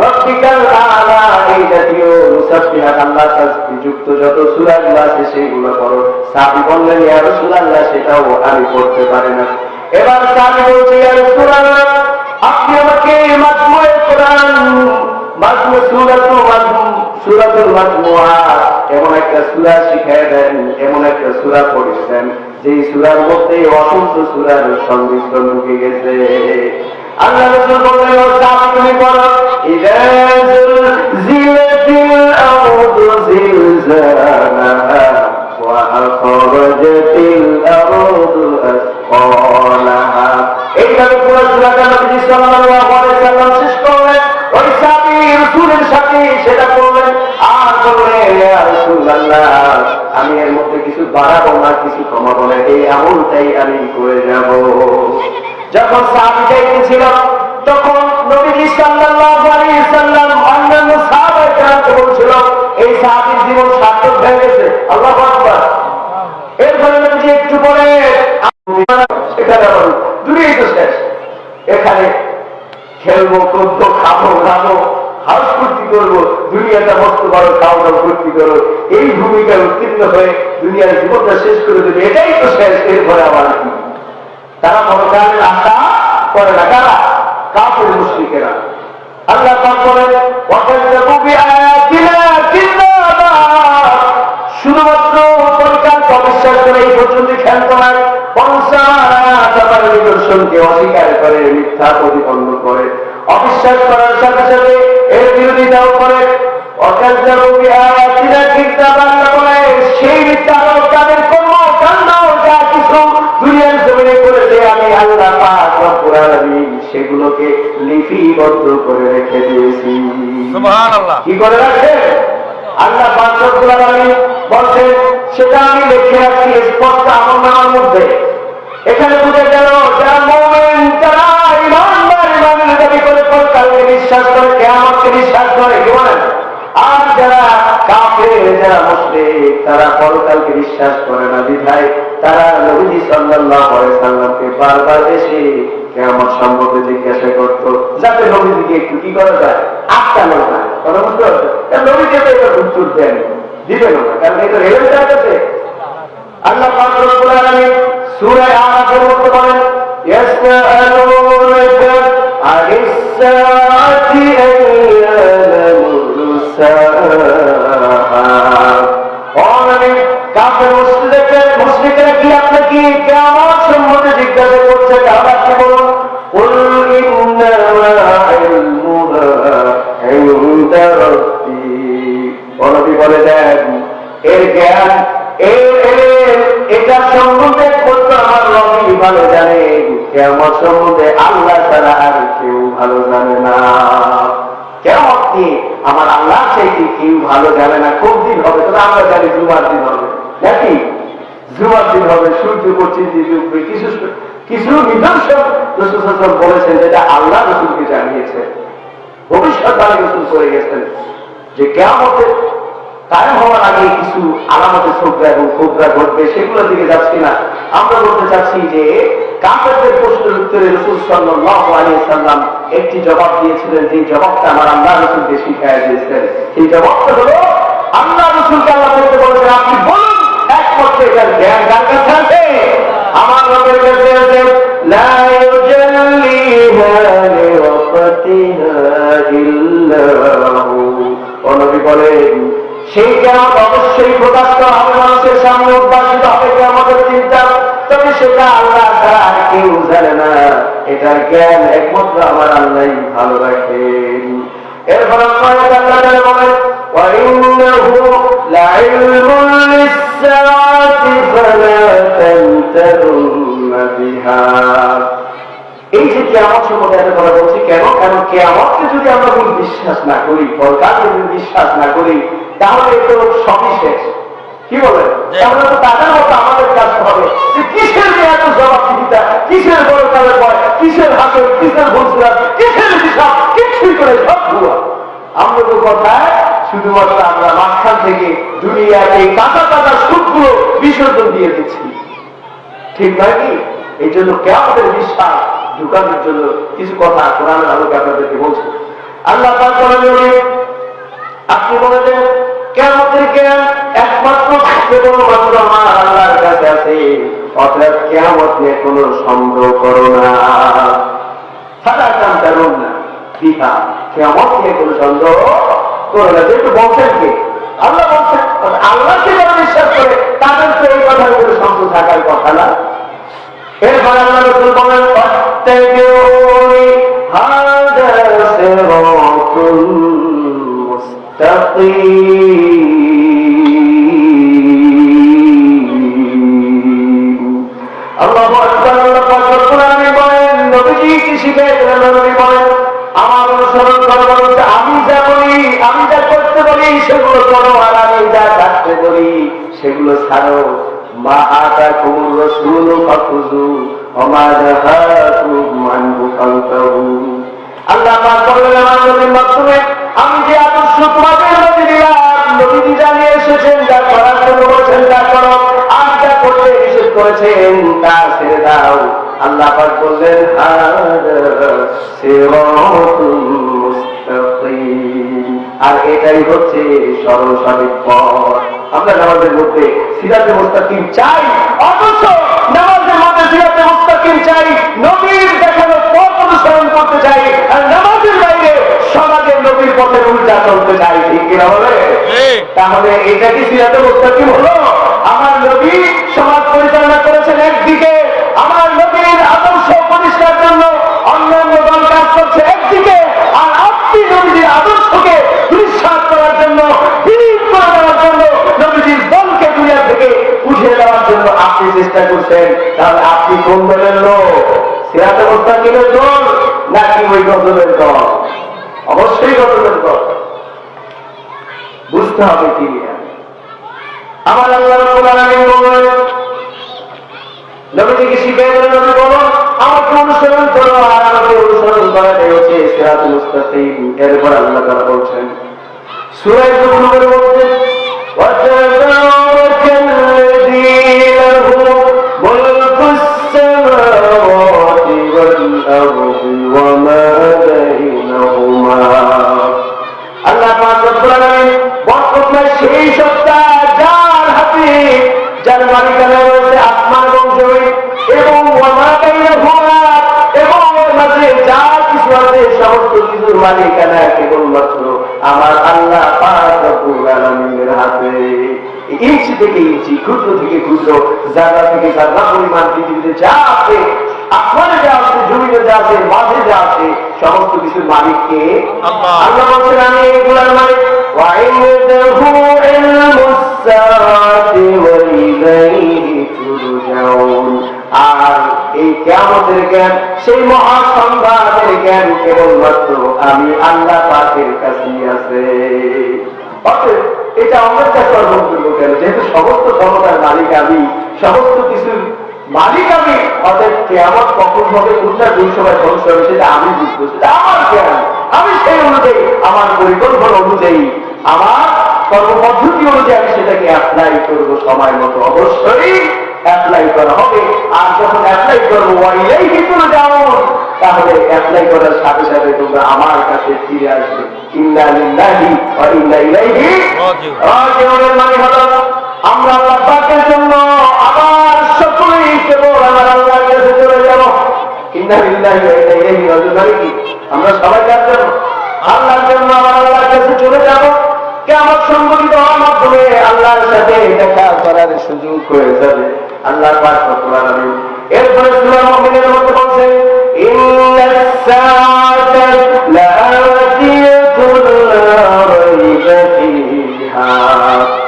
রাব্বিকাল আ'লা, এই জাতীয় মুসাব্বিহাত আল্লাহ তাসবিহ যুক্ত যত সূরাগুলো আছে সেগুলো করো। সাহাবী বললেন, ইয়া রাসূলুল্লাহ সেটাও আমি করতে পারি না। এবার সাহাবী বলছে, ইয়া রাসূলুল্লাহ আপনি আমাকে মাজমুয়ে কোরআন, সূরাতুল মাজমুআ এমন একটা সূরা শিখিয়ে দেন, এমন একটা সূরা পড়েছেন যে সূরার মধ্যে অসংখ্য সূরার সংমিশ্রণ ঢুকে গেছে। আল্লাহ রাসূল বললেন, ও সাহাবী তুমি পড়ো, ইযা জিলজিলাতিল আরদু জিলজালাহা ওয়া আখরাজাতিল আরদু আসকালাহা। এইভাবে পুরো সূরাটা নবী সাল্লাল্লাহু আলাইহি ওয়াসাল্লাম শেষ করলেন। ওই সাহাবী রাসূলের সাথে সেটা করলেন আর বললেন, ইয়া রাসূলুল্লাহ আমি এর মধ্যে কিছু বাড়াবো না, কিছু কমাবো না, এই আমলটাই আমি করে যাব। যখন সাহাবী যাইতেছিল তখন নবী সাল্লাল্লাহু আলাইহি ওয়াসাল্লাম অন্যান্য সাহাবায়ে বলছিল, এই সাহাবীর জীবন সার্থক হয়ে গেছে। আল্লাহু আকবার। এরপরে নবী একটু পরে এখানে দুনিয়াই তো শেষ, এখানে খেলবো করবো খাবো খাবো হাউস ফুর্তি করবো, দুনিয়াটা মস্ত বড় খাওয়া দাওয়া ফুর্তি করো, এই ভূমিকায় উত্তীর্ণ হয়ে দুনিয়ার জীবনটা শেষ করে দেবে, এটাই তো শেষ। এরপরে আবার কি? তারা পরকালের আশা করে না, কারা? কাফের মুশরিকেরা। আল্লাহ পাক বলেন, ওয়াকাযযাবু বিআয়াতিনা কিযাবা, শুধুমাত্র পরকালকে অবিশ্বাস করে এই পর্যন্ত খেলতো না, পঞ্চাশ নিদর্শনকে অস্বীকার করে, মিথ্যা প্রতিপন্ন করে, অবিশ্বাস করার সাথে সাথে এর বিরোধিতাও করে। ওয়াকাযযাবু বিআয়াতিনা কিযাবা বলে সেই মিথ্যা তাদের কর্মকাণ্ড যা কিছু দুনিয়ার জমিনে করেছে আমি আল্লাহ পাক রব্বুল আলামিন সেগুলোকে লিপিবদ্ধ করে রেখে দিয়েছি। সুবহানাল্লাহ। কি করে রাখছে? আল্লাহ পাক রব্বুল আলামিন বলছেন সেটা আমি লিখে রাখছি স্পষ্ট আমলনামার মধ্যে। এখানে বুঝে গেল যারা মুমিন, যারা ঈমানদার, ঈমানের দাবি করে পরকালকে বিশ্বাস করে, কিয়ামতকে বিশ্বাস করে, কি বলেন? আর যারা কাফের, যারা মুশরিক, তারা পরকালকে বিশ্বাস করে না, বিধায় তারা নবী সাল্লাল্লাহু আলাইহি ওয়াসাল্লামকে বারবার এসে কিয়ামত সম্পর্কে জিজ্ঞাসা করত, যাতে নবীকে একটু কি করা যায়, আটকানো যায়। কথা বুঝতে পারছো? নবীকে তো এটা উত্তর দেন, দিবেন না, কারণ এটা রেলে যাচ্ছে। আল্লাহ পাক রব্বুল আলামিন সূরা আরাফের মধ্যে বলেন, ইয়াসআলুনাকা আনিস সাআতি আইয়ানা মুরসাহা। অনেক কাফের মুশরিকরা কি আপনাকে কিয়ামত সম্বন্ধে জিজ্ঞাসা করছে, তারা কি বলুন, কুল ইন্নামা ইলমুহা ইনদা রাব্বি। নবী বলে দেন এর জ্ঞান এটা সম্বন্ধে বলতো আমার রবই ভালো জানে, কিয়ামত সম্বন্ধে আল্লাহ ছাড়া আর কেউ ভালো জানে না। কিয়ামত কি আমার আল্লাহ চাইতে কেউ ভালো জানে না। কোন দিন হবে? তবে আমরা জানি জুমার দিন হবে, নাকি? জুমার দিন হবে, সূর্য পশ্চিম দিকে উঠবে, কিছু নিদর্শন রাসূল সাল্লাল্লাহু আলাইহি ওয়াসাল্লাম বলেছেন যেটা আল্লাহ রাসূলকে জানিয়েছেন, ভবিষ্যৎবাণী রাসূল করে গেছেন যে কিয়ামতের কায়েম হওয়ার আগে কিছু আলামতের ছোকরা এবং কোবরা ঘটবে, সেগুলোর দিকে যাচ্ছি না। আমরা বলতে চাচ্ছি যে কাফেরদের প্রশ্নের উত্তরে রাসূল সাল্লাল্লাহু আলাইহি ওয়াসাল্লাম একটি জবাব দিয়েছিলেন, যে জবাবটা আমার আল্লাহ রাসূলকে শিখিয়ে দিয়েছেন। সেই জবাবটা হলো, আল্লাহ রাসূলকে আল্লাহ বলতে বলেছেন, আপনি বলুন সেই কিয়ামত অবশ্যই প্রকাশিত হবে, মানুষের সামনে উদ্ভাসিত হবে কিয়ামতের চিন্তা। তবে সেটা আল্লাহ ছাড়া আর কেউ জানে না, এটার জ্ঞান একমাত্র আমার আল্লাহই ভালো রাখেন। এরপর আল্লাহ তাআলা বলেন وَإِنَّهُ لَعِلْمٌ لِلسَّاعَةِ فَلَا تَمْتَرُنَّ بِهَا। এই যে কিয়ামত সম্বন্ধে এত কথা বলছি কেন? কারণ কিয়ামতকে যদি আমরা কোনো বিশ্বাস না করি, পরকালকে যদি বিশ্বাস না করি, তাহলে তো সবই শেষ। কি বলেন? তাহলে তো তাদের মতো আমাদের কাজ হবে যে কিসের নিয়ে এত জবাবদিহিতা, কিসের পরকালের ভয়, কিসের হাসর, কিসের ভুলসুরাত, কিসের হিসাব, কিছুই করে সব ভুয়া। আমরা তো কথায় শুধুমাত্র আমরা মাঝখান থেকে দুনিয়ার এই কাঁচা কাঁচা সুখগুলো বিসর্জন দিয়ে দিচ্ছি, ঠিক নয় কি? এই জন্য কিয়ামতের বিশ্বাস ঢুকানোর জন্য কিছু কথা কোরআনের আলোকে আপনাদেরকে বলছি। আল্লাহ পাক বলেন, আপনি বলে দেন কিয়ামতের জ্ঞান একমাত্র কেবলমাত্র আমার আল্লাহর কাছে আছে, অতএব কিয়ামত নিয়ে কোনো সন্দেহ করো না। সাদা কান্তারুন না বিহা, কিয়ামত নিয়ে কোনো সন্দেহ করো না। যেহেতু বলছেন কে? আল্লাহ বলছেন। আল্লাহকে যারা বিশ্বাস করে তাদের তো এই কথার উপরে সন্দেহ থাকার কথা না। এরপর আল্লাহ রাসূল বলেন ফাত্তাবিউনি হাযা সিরাতুল মুস্তাকিম। আল্লাহু আকবার। আল্লাহ পাক কোরআনে বলেন, নবীজি কি শিখাইলেন? নবী বলেন আমার অনুসরণ করো, বলতে আমি যা বলি, আমি যা করতে বলি সেগুলো করো, আর আমি যা ছাড়তে বলি সেগুলো ছাড়ো। মা আতাকুমুর রাসূলু ফাখুযু ওয়া মা নাহাকুম আনহু ফান্তাহু। আল্লাহ পাক বলেন আমার নবীর মাধ্যমে আমি যে আদর্শ তোমাদের মধ্যে দিলাম, নবীজি জানিয়ে এসেছেন যা করার জন্য বলেছেন তা করো, আর যা করতে নিষেধ করেছেন তা ছেড়ে দাও। আল্লাহ পাক বললেন হাযা সিরাতুল মুস্তাকিম, আর এটাই হচ্ছে সরল সঠিক পথ। আমরা নামাজের মধ্যে সিরাতে মুস্তাকিম চাই, অথচ নামাজের মধ্যে সিরাতে মুস্তাকিম চাই, নবীর দেখানো পথ অনুসরণ করতে চাই, আর নামাজের বাইরে সমাজের নবীর পথে উল্টা চলতে চাই। ঠিক কিনা বলে? তাহলে এটা কি সিরাতে মুস্তাকিম হলো? আমার নবী সমাজ পরিচালনা করেছেন একদিকে, আমার নবীর আদর্শ প্রতিষ্ঠার জন্য অন্যান্য দল কাজ করছে একদিকে, আর আপনি নবীর আদর্শকে দুঃসাৎ করার জন্য, বিলীন করে দেওয়ার জন্য, নবীর দলকে দুনিয়া থেকে উঠিয়ে দেওয়ার জন্য আপনি চেষ্টা করছেন। তাহলে আপনি কোন দলের লোক? সিরাতে মুস্তাকিমের দল নাকি ওই গজলের দল? অবশ্যই গজলের দল। বুঝতে হবে কি আমার আল্লাহ রাব্বুল আলামিন বলেন, নবীকে শিখিয়ে দিলেন, নবী বলেন আমাকে অনুসরণ করো, আর আমাকে অনুসরণ করাটাই হচ্ছে সিরাতুল মুস্তাকিম। এরপর আল্লাহ তাআলা বলছেন সূরা যুখরুফের মধ্যে ওয়াতাবারাকাল্লাযী লাহু মুলকুস সামাওয়াতি ওয়াল আরদি ওয়া মা বাইনাহুমা। আল্লাহ পাক রব্বুল আলামিন বর্তমানে সেই সত্তা যার হাতে, যার মালিকানা রয়েছে আসমান এবং জমিন, এবং ওয়া মা বাইনাহুমা, এবং এর মাঝে যা কিছু আছে সমস্ত কিছুর মালিকানা কেবলমাত্র আমার আল্লাহ পাক রব্বুল আলামিনের হাতে। ইঞ্চি থেকে ইঞ্চি, ক্ষুদ্র থেকে ক্ষুদ্র, জায়গা থেকে জায়গা পরিমাণ পৃথিবীতে যা আছে, আসমানে যা আছে, জমিনে যা আছে, মাঝে যা আছে, সমস্ত কিছুর মালিককে আল্লাহ বলছেন আমি এগুলার মালিক। ওয়াইনদাহু ইলমুস সাআতি ওয়া ইলাইহি তুরজাউন। আর এই কিয়ামতের জ্ঞান, সেই মহাসংবাদের জ্ঞান কেবলমাত্র আমি আল্লাহ পাকের কাছেই আছে। অতএব এটা আমার কাছে অন্তর্ভুক্ত কেন? যেহেতু সমস্ত ক্ষমতার মালিক আমি, সমস্ত কিছুর মালিক আমি, অতএব কিয়ামত কখন হবে, কোনটা কোন সময় ধ্বংস হবে সেটা আমি বুঝবো, সেটা আমার জ্ঞান। আমি সেই অনুযায়ী, আমার পরিকল্পনা অনুযায়ী, আমার কর্মপদ্ধতি অনুযায়ী আমি সেটাকে অ্যাপ্লাই করবো সময় মতো। অবশ্যই অ্যাপ্লাই করা হবে। আর যখন অ্যাপ্লাই করবো ওয়াইলাই ভিতরে যাও, তাহলে অ্যাপ্লাই করার সাথে সাথে তোমরা আমার কাছে ফিরে আসবে। ইন্না লিল্লাহি ওয়া ইন্না ইলাইহি রাজিউন। মানে হলো আমরা আল্লাহ পাকের জন্য আবার সকলেই কেবল আমার আল্লাহর কাছে চলে যাব। ইন্না লিল্লাহি ওয়া ইন্না ইলাইহি রাজিউন মানে কি? আমরা সবাই কার জন্য? আল্লাহর জন্য আমার আল্লাহর কাছে চলে যাব। কিয়ামত সংঘটিত হওয়ার তার সাথে দেখা করার সুযোগ হয়ে যাবে। আল্লাহ পাক রব্বুল আলামিন এরপরে সূরা মুমিনের মধ্যে বলছেন ইন্নাস সাআতা লাআতিয়াতুন লা রাইবা ফিহা।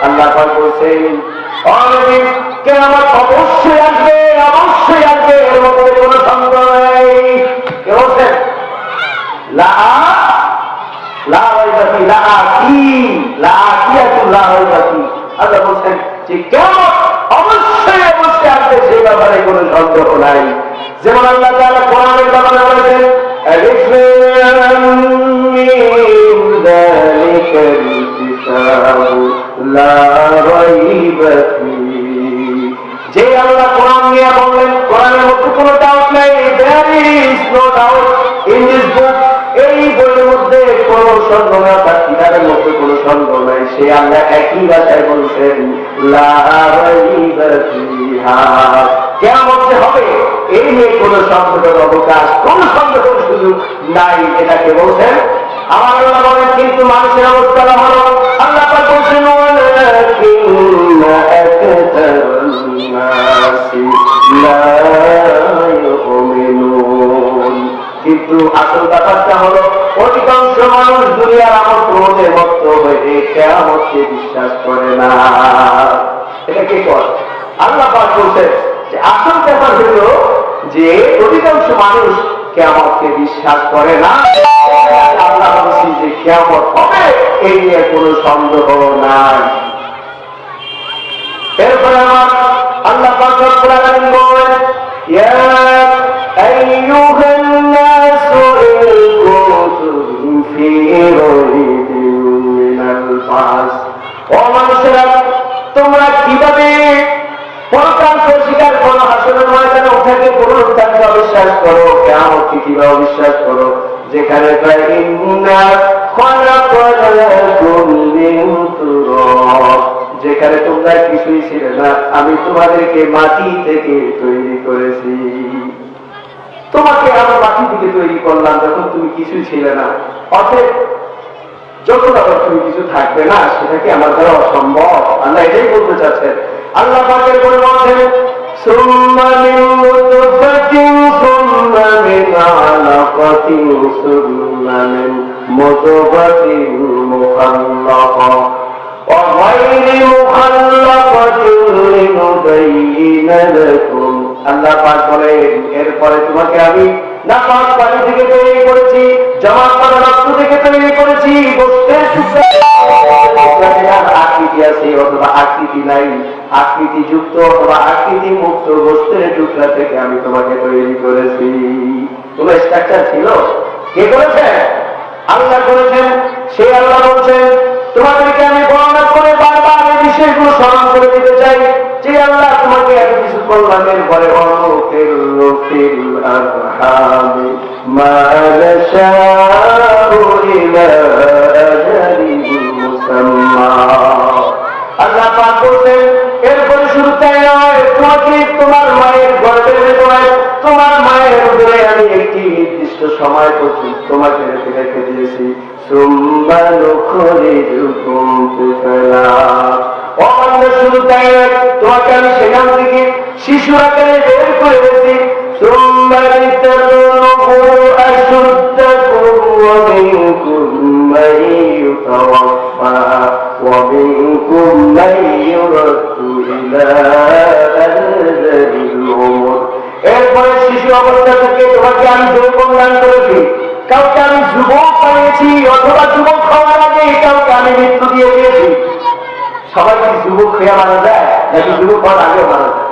আল্লাহ পাক বলছেন অনেক কিয়ামত অবশ্যই আসবে, অবশ্যই আসবে, এর মধ্যে কোনো সন্দেহ নেই। কে বলছেন? লা রাইবা ফি, লাআতিয়াতুন লা রাইবা ফি। আল্লাহ বলছেন যে কিয়ামত অবশ্যই অবশ্যই আসবে, সেই ব্যাপারে কোনো সন্দেহ নাই। যেমন আল্লাহ তাআলা কোরআনের ব্যাপারে বলেছেন আলিফ লাম মিম যালিকাল কিতাবু লা রাইবা ফি। যে আল্লাহ কোরআন নিয়ে বললেন কোরআনের মধ্যে কোনো ডাউট নাই, there is no doubt in this book, এই বইয়ের মধ্যে কোনো সন্দেহ নাই, তার কিতাবের মধ্যে কোনো সন্দেহ নাই। সে আল্লাহ একই ভাষায় বলছেন লা রাইবা ফিহা, কিয়ামত যে হবে এই নিয়ে কোনো সন্দেহের অবকাশ, কোনো সন্দেহের সুযোগ নাই। এটাকে বলছেন আমার আল্লাহ বলেন। কিন্তু মানুষের অবস্থা হলো আল্লাহ পাক বলছেন ওয়ালাকিন্না আকতারান নাসি লা ইউমিনুন। কিন্তু আসল ব্যাপারটা হলো অধিকাংশ মানুষ দুনিয়ার আমোদে মত্ত হয়ে কিয়ামতকে বিশ্বাস করে না। এটা কি করে? আল্লাহ পাক বলছেন যে আসল ব্যাপার হলো যে অধিকাংশ মানুষ কিয়ামতকে বিশ্বাস করে না। আল্লাহ বলছেন যে কিয়ামত হবে এই নিয়ে কোনো সন্দেহ নাই। এরপরে আমার আল্লাহ পাক রব্বুল আলামিন বলেন ইয়া আইয়ুহান নাসু ইন কুনতুম ফি রাইবিন মিনাল বাস। ও মানুষেরা, তোমরা কিভাবে পরকালকে স্বীকার করো, হাসরের ময়দানে ওঠাকে পুনরুত্থানকে অবিশ্বাস করো, কিয়ামতকে কিভাবে অবিশ্বাস করো, যেখানে ইন্না খালাকনাকুম মিন তুরাব, যেখানে তোমরা কিছুই ছিলে না, আমি তোমাদেরকে মাটি থেকে তৈরি করেছি। তোমাকে আমি মাটি থেকে তৈরি করলাম যখন তুমি কিছুই ছিলে না, অতএব যখন আবার তুমি কিছু থাকবে না সেটাকে আমার দ্বারা অসম্ভব। আল্লাহ এটাই বলতে চাচ্ছেন। আল্লাহ পাকের বলে বলছেন সুম্মা মিন নুতফাতিন সুম্মা মিন আলাকাতিন সুম্মা মিন মুদগাতিন মুখাল্লাকা ওয়া গায়রি মুখাল্লাকাতিন লিনুবাইয়িনা লাকুম। আল্লাহ পাক বলেন এরপরে তোমাকে আমি নাপাক পানি থেকে তৈরি করেছি, জমা করা রক্ত থেকে তৈরি করেছি, গোশতের আকৃতি আছে অথবা আকৃতি নাই, আকৃতি যুক্ত অথবা আকৃতি মুক্ত গোশতের টুকরা থেকে আমি তোমাকে তৈরি করেছি। কোন স্ট্রাকচার ছিল? কে করেছেন? আল্লাহ করেছেন। সে আল্লাহ বলছেন তোমাদেরকে আমি বর্ণনা করে বারবার এই বিষয়গুলো স্মরণ করে দিতে চাই যে আল্লাহ তোমাকে এত কিছু করলাম, এরপরে ফিল আরহামি মা নাশাউ ইলা আজালিন মুসাম্মা। আল্লাহ পাক বলছেন এরপরে শুরু তাই নয়, তোমাকে তোমার মায়ের গর্ভের ভেতরে তোমার মায়ের উদরে আমি একটি নির্দিষ্ট সময় পর্যন্ত তোমাকে রেখে দিয়েছি। সুম্মা নুখরিজুকুম তিফলা। অমান্য শুরু তাই নয়, তোমাকে আমি সেখান থেকে শিশু আকারে বের করে দিয়েছি। সুম্মা লিতাবলুগু আশুদ্দাকুম ওয়া মিনকুম মান ইউতাওয়াফা ওয়া মিনকুম মান ইউরাদ্দু ইলা আরযালিল উমর। এরপরে শিশু অবস্থা থেকে তোমাকে আমি যৌবন দান করেছি, কাউকে আমি যুবক বানিয়েছি অথবা যুবক হওয়ার আগে কাউকে আমি মৃত্যু দিয়ে দিয়েছি। সবাই কি যুবক হয়ে মারা যায় নাকি যুবক হওয়ার আগেও মারা যায়?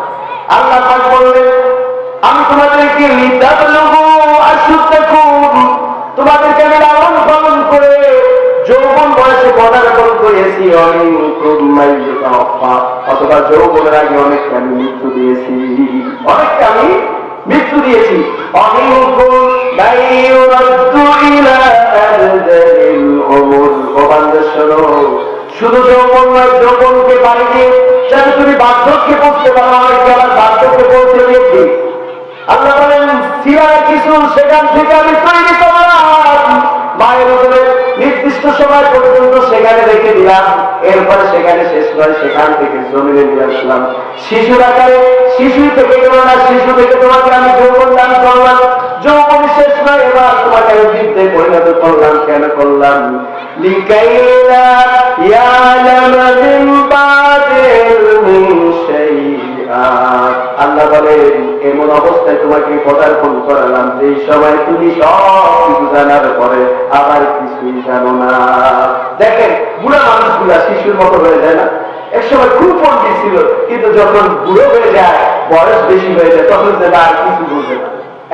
আল্লাহ পাক বললেন আমি তোমাদেরকে লিতাবলুগু আশুদ্দাকুম, তোমাদেরকে আমি লালন পালন করে যৌবন বয়সে পদার্পণ করেছি। অমিনকুম মান ইউতাওয়াফা, অথবা যৌবনের আগে অনেককে আমি মৃত্যু দিয়েছি, অনেককে আমি মৃত্যু দিয়েছি। অমিনকুম মান ইউরাদ্দু ইলা আরযালিল উমর। ও বান্দা শোনো, শুধু যৌবন নয়, যৌবনকে বাড়ি দিয়ে যেন তুমি বার্ধক্যে পৌঁছতে পারো, অনেককে আবার বার্ধক্যে পৌঁছে দিয়েছি। আল্লাহ বলেন সিরা কিছু সেখান থেকে আমি তৈরি করলাম, মায়ের উপরে নির্দিষ্ট সময় পর্যন্ত সেখানে রেখে দিলাম, এরপরে সেখানে শেষ নয়, সেখান থেকে জমিনে নিয়ে আসলাম শিশুর আকারে। শিশু থেকে গেল না, শিশু থেকে তোমাকে আমি যৌবন দান করলাম, যৌবন শেষ নয়, এবার তোমাকে আমি বৃদ্ধে পরিণত করলাম। কেন করলাম? লিকাইলা ইয়ালামা মিন বাদি ইলমিন শাইআ। আল্লাহ বলেন এমন অবস্থায় তোমাকে পদার্পণ করালাম যে সময় তুমি সব কিছু জানার পরে আবার কিছুই জানো না। দেখেন বুড়া মানুষগুলা শিশুর মতো হয়ে যায় না? এক সময় খুব পণ্ডিত ছিল, কিন্তু যখন বুড়ো হয়ে যায়, বয়স বেশি হয়ে যায়, তখন যে আর কিছু বুঝে না,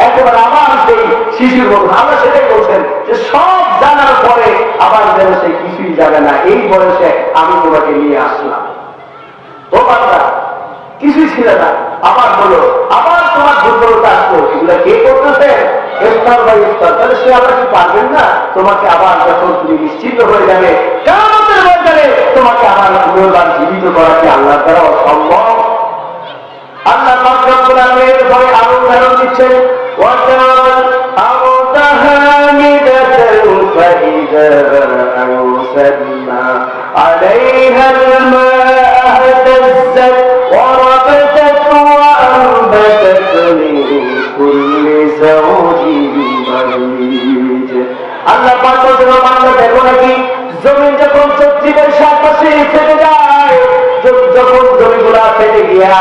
একেবারে আবার সেই শিশুর মতো। আমরা সেটাই বলছেন যে সব জানার পরে আবার যেন সে কিছুই জানে না। এই বয়সে আমি তোমাকে নিয়ে আসলাম, তোমার কিছুই ছিল না, আবার বলো, আবার তোমার দুর্বলতা আসলো, এগুলো কে করতেছে? ইফতার বা ইফতার। তাহলে সে আবার কি পারবেন না? তোমাকে আবার যখন তুমি নিশ্চিত হয়ে যাবে, কিয়ামতের ময়দানে তোমাকে আবার পুনর্বার জীবিত করা কি আল্লাহর দ্বারা অসম্ভব? আল্লাহ পাক রব্বুল আলামিন পরে আরো উদাহরণ দিচ্ছেন, ওয়াতাল আওতাহা মিদাতান ফাইদা আওসাদনা আলাইহা الماء اهتزت وربتت وأنبتت من كل زوج بهيج। আল্লাহ পাক বলেন, বান্দা দেখো নাকি জমিন যখন চৈত্র বৈশাখ মাসে ফেটে যায়, যখন জমিগুলা ফেটে গিয়া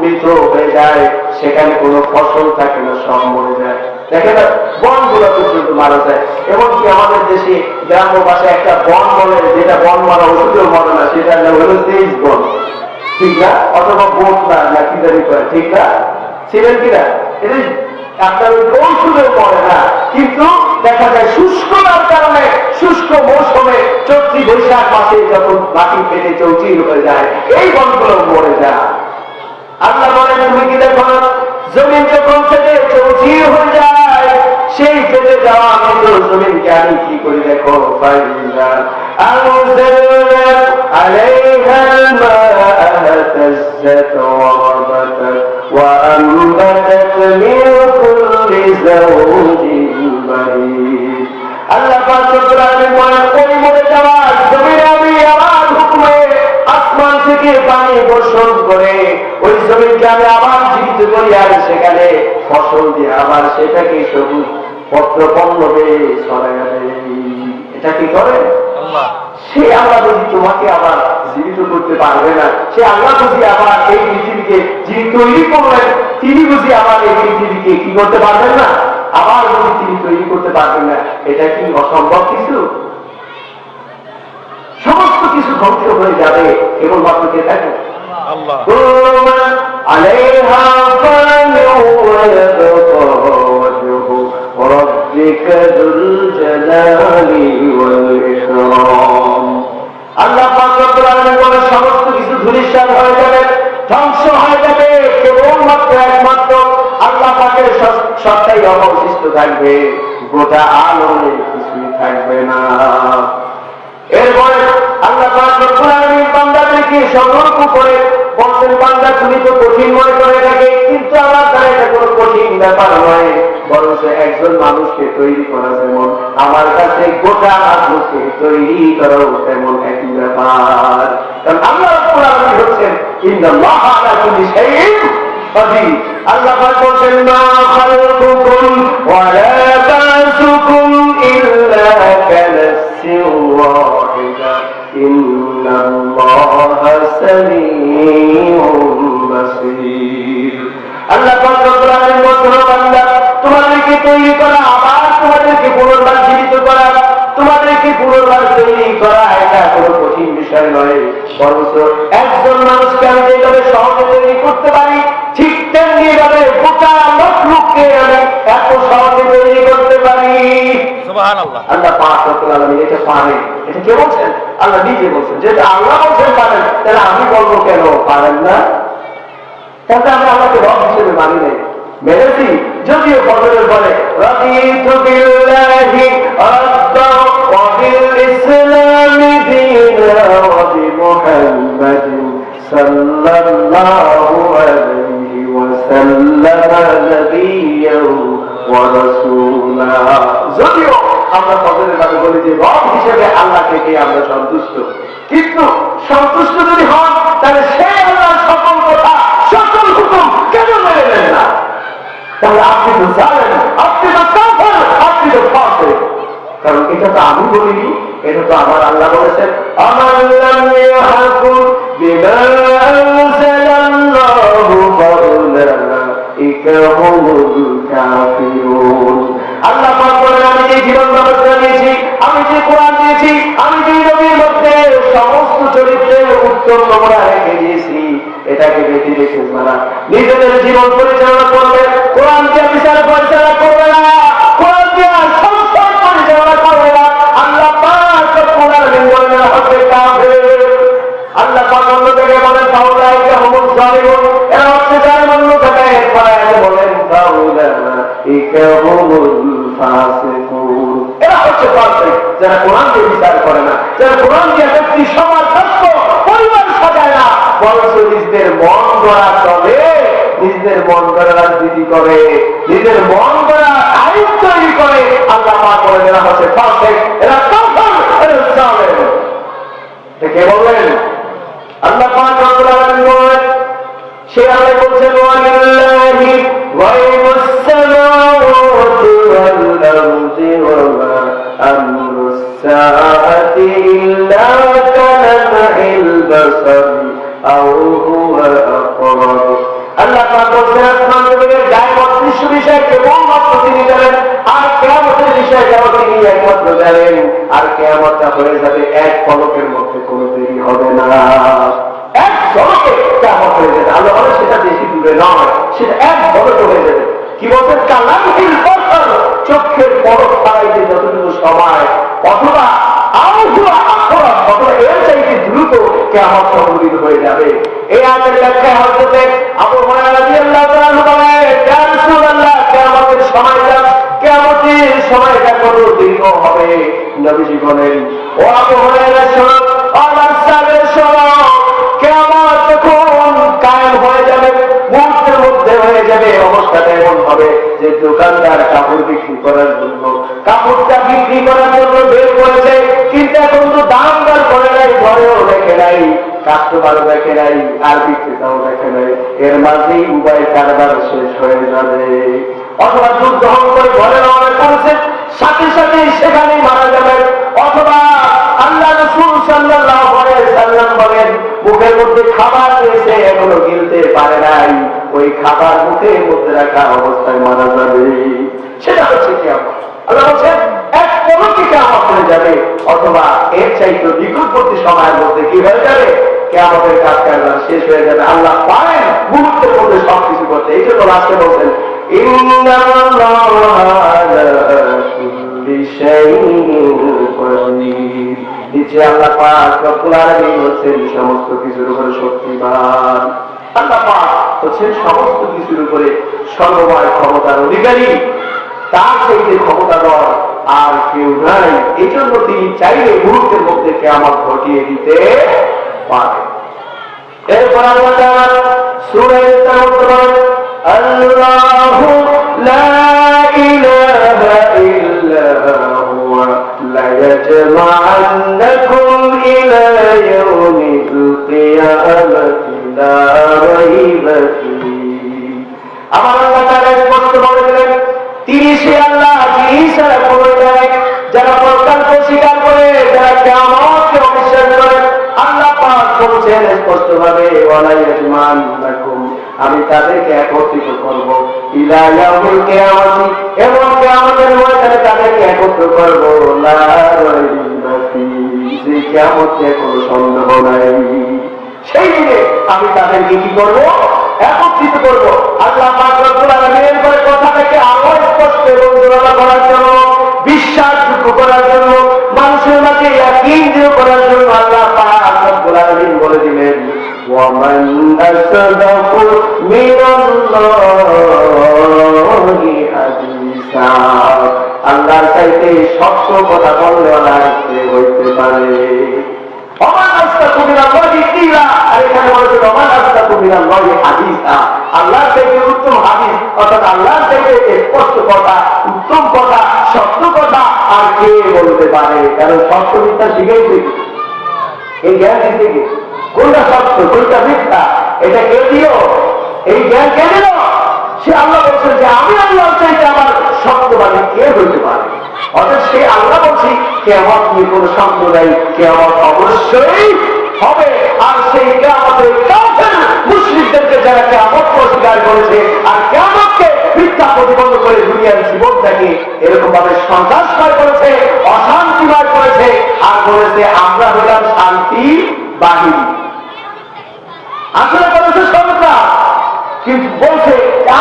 মৃত হয়ে যায়, সেখানে কোনো ফসল থাকে না, সব মরে যায়। দেখেন বনগুলো পর্যন্ত মারা যায়। এমনকি আমাদের দেশে গ্রাম্য ভাষায় একটা বন বলে, যেটা বন মারা ওষুধেও মরে না, সেটার নাম হলো তেইশ বন, ঠিক না? অথবা বোট না কি জানি করে, ঠিক না? ছিলেন কিনা? আপনার ঔষধেও মরে না, কিন্তু দেখা যায় শুষ্কতার কারণে শুষ্ক মৌসুমে চৈত্র বৈশাখ মাসে যখন মাটি ফেটে চৌচির হয়ে যায়, এই বনগুলো মরে যায়। আল্লাহ বলেন, তুমি কি দেখো জমিন যখন ফেটে চৌচির হয়ে যায়, সেই ফেটে যাওয়া মৃত জমিনকে আমি কি করে দেখো, ফাইজা আনজালনা আলাইহা الماء اهتزت وربتت وأنبتت من كل زوج بهيج। আল্লাহ পাক রব্বুল আলামিন বলেন, ওই মরে যাওয়া জমিনে আমি আমার হুকুমে আসমান থেকে পানি বর্ষণ করে ওই জমিনকে আমি আবার জীবিত করি, আর সেখানে ফসল দিয়ে আবার সেটাকে সবুজ পত্র পল্লবে ছড়াইয়া দেয়। এটা কি করে আল্লাহ? সে আল্লাহ যদি তোমাকে আবার জীবিত করতে পারবে না, সে আল্লাহ বুঝি আবার এই পৃথিবীকে যিনি তৈরি করলেন, তিনি বুঝি আবার এই পৃথিবীকে কি করতে পারবেন না? আবার যদি তিনি তৈরি করতে পারবেন না, এটা কি অসম্ভব কিছু? সমস্ত কিছু ধ্বংস হয়ে যাবে, কেবলমাত্র কে থাকে? আল্লাহ। আলাইহা ফানু ওয়া ইয়াবকা ওয়াজহু রাব্বিকা যুল জালালি ওয়াল ইকরাম। আল্লাহ পাক রব্বুল আলামিন বলেন, সমস্ত কিছু ধূলিসাৎ হয়ে যাবে, ধ্বংস হয়ে যাবে, কেবলমাত্র একমাত্র আল্লাহ পাকের সত্তাই অবশিষ্ট থাকবে, গোটা আলমে কিছুই থাকবে না। এরপরে আল্লাহ পাক রব্বুল আলামিন বান্দাদেরকে সতর্ক করে বলছেন, বান্দা তুমি তো কঠিন মনে করে থাকে, কিন্তু আমার দ্বারা এটা কোনো কঠিন ব্যাপার নয়, বরং একজন মানুষকে তৈরি করা যেমন আমার কাছে গোটা আত্মকে তৈরি করাও তেমন একই ব্যাপার। কারণ আল্লাহ রাব্বুল আলামিন হচ্ছেন ইন্নাল্লাহ আলা কুল্লি শাইইন কাদির। আল্লাহ পাক বলেন, মা খালাকুকুম ওয়া লা বাসুকুম ইল্লা কানাফসিন ওয়াহিদা ইন্নাল্লাহা সামিউন বাসীর। আল্লাহ পাক রব্বুল আলামিন বলেন, বান্দা তোমাদেরকে তৈরি করা, আবার তোমাদেরকে পুনর্বার জীবিত করা, তোমাদেরকে পুনর্বার তৈরি করা এটা কোনো কঠিন বিষয় নয়, বরং একজন মানুষকে আমি যেভাবে সহজে তৈরি করতে পারি, ঠিক তেমনি ভাবে গোটা মখলুককে আমি এত সহজে তৈরি করতে পারি। সুবহানাল্লাহ। আল্লাহ পাক রব্বুল আলামিন এটা পারেন। এটা কে বলছেন? আল্লাহ নিজে বলছেন। যেটা আল্লাহ বলছেন পারেন, তাহলে আমি বলবো কেন পারেন না? তাহলে আমি আল্লাহকে রব হিসেবে মানি নাই, মেরেছি। যদিও ফজরের পরে রাদিতু বিল্লাহি রাব্বা ওয়া বিল ইসলামি দীনা ওয়া বিমুহাম্মাদিন সাল্লাল্লাহু আলাইহি ওয়া সাল্লাম নাবিয়্যান ওয়া রাসূলা। যদিও আমরা ফজরের পরে বলি যে রব হিসেবে আল্লাহকে দিয়ে আমরা সন্তুষ্ট। কিন্তু সন্তুষ্ট যদি হন তাহলে সেই আল্লাহর সকল কথা সকল হুকুম কেন মেনে নেন না? তাহলে আপনি তো জানেন, আপনি তো কাফের, আপনি তো ফাসিক। কারণ এটা তো আমি বলিনি, এটা তো আমার আল্লাহ বলেছেন, আমার লাম ইয়াহকুম বিমা আনজালাল্লাহু ফাউলাইকা হুমুল কাফিরুন। আল্লাহ পাক বলেন, আমি যে জীবন ব্যবস্থা দিয়েছি, আমি যে কোরআন দিয়েছি, আমি যে নবীর মধ্যে সমস্ত চরিত্রের উত্তম নমুনা রেখে দিয়েছি, এটাকে বেঁধে রেখে যারা নিজেদের জীবন পরিচালনা করবে, কোরআন দিয়ে বিচার পরিচালনা করবে না, কোরআন দিয়ে সংসার পরিচালনা করবে না, আল্লাহ পাক কোরআন বলেন হতে কাফের। আল্লাহ পাক অন্য জায়গায় বলেন ফাউলাইকা হুমুল জালিমুন, এরা হচ্ছে জালিম। অন্য জায়গায় বলেন ফাউলাইকা হুমুল ফাসিকুন, এরা হচ্ছে ফাসিক, যারা কোরআন দিয়ে বিচার করে না, যারা কোরআন দিয়ে ব্যক্তি সমাজ রাষ্ট্র পরিবার সাজায় না, বরঞ্চ নিজেদের মন গড়া চলে, নিজেদের মন গড়া রাজনীতি করে, নিজের মন গড়া আইন তৈরি করে। আল্লাহ পাক বলেন এরা হচ্ছে ফাসিক, এরা কাফের, এরা জালেম। কে বললেন? আল্লাহ পাক রব্বুল আলামিন বলেন, সে আল্লাহ বলছেন ওয়ালিল্লাহি গায়বুস সামাওয়াতি ওয়াল আরদি ওয়া মা আমরুস সাআতি ইল্লা কালামহিল বাসারি আও হুয়া আকরাব। আল্লাহ পাক বলেন আসমান জমিনের গায়ব অদৃশ্য বিষয় কেবলমাত্র তিনি জানেন, আর কিয়ামতের বিষয় কেবল তিনি একমাত্র জানেন। আর কিয়ামতটা হয়ে যাবে এক পলকের মধ্যে, কোনো দেরি হবে না, এক ঝলকে কিয়ামত হয়ে যাবে। আল্লাহ বলেন সেটা বেশি দূরে নয়, সেটা এক ঝলকে হয়ে যাবে। কি বলছেন? কালামহিল বাসার, চোখের পলক ফেলাইতে যতটুকু সময়, অথবা আও হুয়া আকরাব, অথবা এর চাইতে দ্রুত কিয়ামত সংঘটিত হয়ে যাবে। এই আয়াতের ব্যাখ্যায় হযরত আবু হুরায়রা রাদিয়াল্লাহু তাআলা বলেন, ইয়া রাসূলুল্লাহ, কিয়ামতের সময়টা, কিয়ামতের সময়টা কত দীর্ঘ হবে? নবীজি বলেন, ও আবু হুরায়রা শোনো, আমার সাহেব শোনো, কিয়ামত যখন কায়েম হয়ে যাবে, মুহূর্তের মধ্যে হয়ে যাবে, অবস্থাটা এমন হবে যে দোকানদার কাপড় বিক্রি করার জন্য কাপড়টা বিক্রি করার জন্য বের করেছে, কিন্তু এখন তো দাম দর করে নাই, ঘরেও দেখে নাই, কাস্টমারও দেখে নাই, আর বিক্রেতাও দেখে নাই, এর মাঝেই উভয় কারবার শেষ হয়ে যাবে। অথবা দুধ দহন করে ঘরে রওনা করেছে, সাথে সাথে সেখানে মারা যাবে। অথবা আল্লাহ রাসূল সাল্লাল্লাহু আলাইহি সাল্লাম বলেন, মুখের মধ্যে খাবার রয়েছে, এখনো গিলতে পারে নাই, ওই খাবার মুখের মধ্যে রাখা অবস্থায় মারা যাবে। সেটা হচ্ছে কিয়ামত। আল্লাহ বলছেন এক পলকে কিয়ামত হয়ে যাবে, অথবা এর চাইতে নিকটবর্তী সময়ের মধ্যে কি হয়ে যাবে? কিয়ামতের কাজ কারবার শেষ হয়ে যাবে। আল্লাহ পারেন মুহূর্তের মধ্যে সবকিছু করতে। এই জন্য লাস্টে বলছেন, ইন্নাল্লাহা আলা কুল্লি শাইইন কাদির। নিচে আল্লাহ পাক রব্বুল আলামিন হচ্ছেন সমস্ত কিছুর উপরে শক্তিমান। আল্লাহ পাক হচ্ছেন সমস্ত কিছুর উপরে সর্বময় ক্ষমতার অধিকারী, তার চাইতে ক্ষমতাধর আর কেউ নাই। এই জন্য তিনি চাইলে মুহূর্তের মধ্যে কিয়ামত ঘটিয়ে দিতে পারেন। এরপর আল্লাহ তাআলা সূরা তাওবা বলেন, আল্লাহু লা ইলাহা ইল্লা হুয়া লা ইয়াজমা'আন্নাকুম ইলা ইয়াউমিল কিয়ামাতি লা রাইবা ফীহি। আমার আল্লাহ তাআলা স্পষ্ট বলে দিলেন, তিনি সে আল্লাহ যিনি ছাড়া কোনো নাই, যারা পরকালকে স্বীকার করে, যারা কিয়ামতকে অবিশ্বাস করে। আল্লাহ পাক বলছেন স্পষ্টভাবে, ওয়ালা ইয়াজমা'আন্নাকুম, আমি তাদেরকে একত্রিত করব, ইলা ইয়াউমিল কিয়ামাতি, এবং কিয়ামতের ময়দানে তাদেরকে একত্র করব, লা রাইবা ফীহি, যে কিয়ামতে কোনো সন্দেহ নাই। সেই দিনে আমি তাদেরকে কি করব? একত্রিত করব। আল্লাহ পাক রব্বুল আলামিনের পরে কথাটাকে আরো স্পষ্ট এবং জোরালো করার জন্য, বিশ্বাসযোগ্য করার জন্য, মানুষের মাঝে ইয়াকিন দৃঢ় করার জন্য আল্লাহ পাক রব্বুল আলামিন বলে দিলেন, ওয়া মান আসদাকু মিনাল্লাহি হাদিসা। আল্লাহর চাইতে সত্য কথা বললে অনায়াসে হইতে পারে। আল্লাহর থেকে উত্তম হাদিস, অর্থাৎ আল্লাহর থেকে স্পষ্ট কথা, উত্তম কথা, সত্য কথা আর কে বলতে পারে? কারণ সত্য মিথ্যা শিখেইছে এই জ্ঞান দিতে গিয়ে কোনটা সত্য কোনটা মিথ্যা এটা কে দিও? এই জ্ঞান কে দিল? সে আল্লাহ বলছেন যে আমি আল্লাহ চাইতে আমার সত্যবাদী কে হইতে পারে? অর্থাৎ সে আল্লাহ বলছি কিয়ামত নিয়ে কোন সন্দেহ নাই, কিয়ামত অবশ্যই হবে। আর সেই কিয়ামতের কাফের মুশরিকদেরকে যারা কিয়ামত অস্বীকার করেছে আর কিয়ামতকে মিথ্যা প্রতিপন্ন করে দুনিয়ার জীবনটাকে এরকম ভাবে সন্ত্রাসময় করেছে, অশান্তিময় করেছে আর বলেছে আমরা হলাম শান্তি বাহিনী। আসলে বলেছে সরকার, কিন্তু বলছে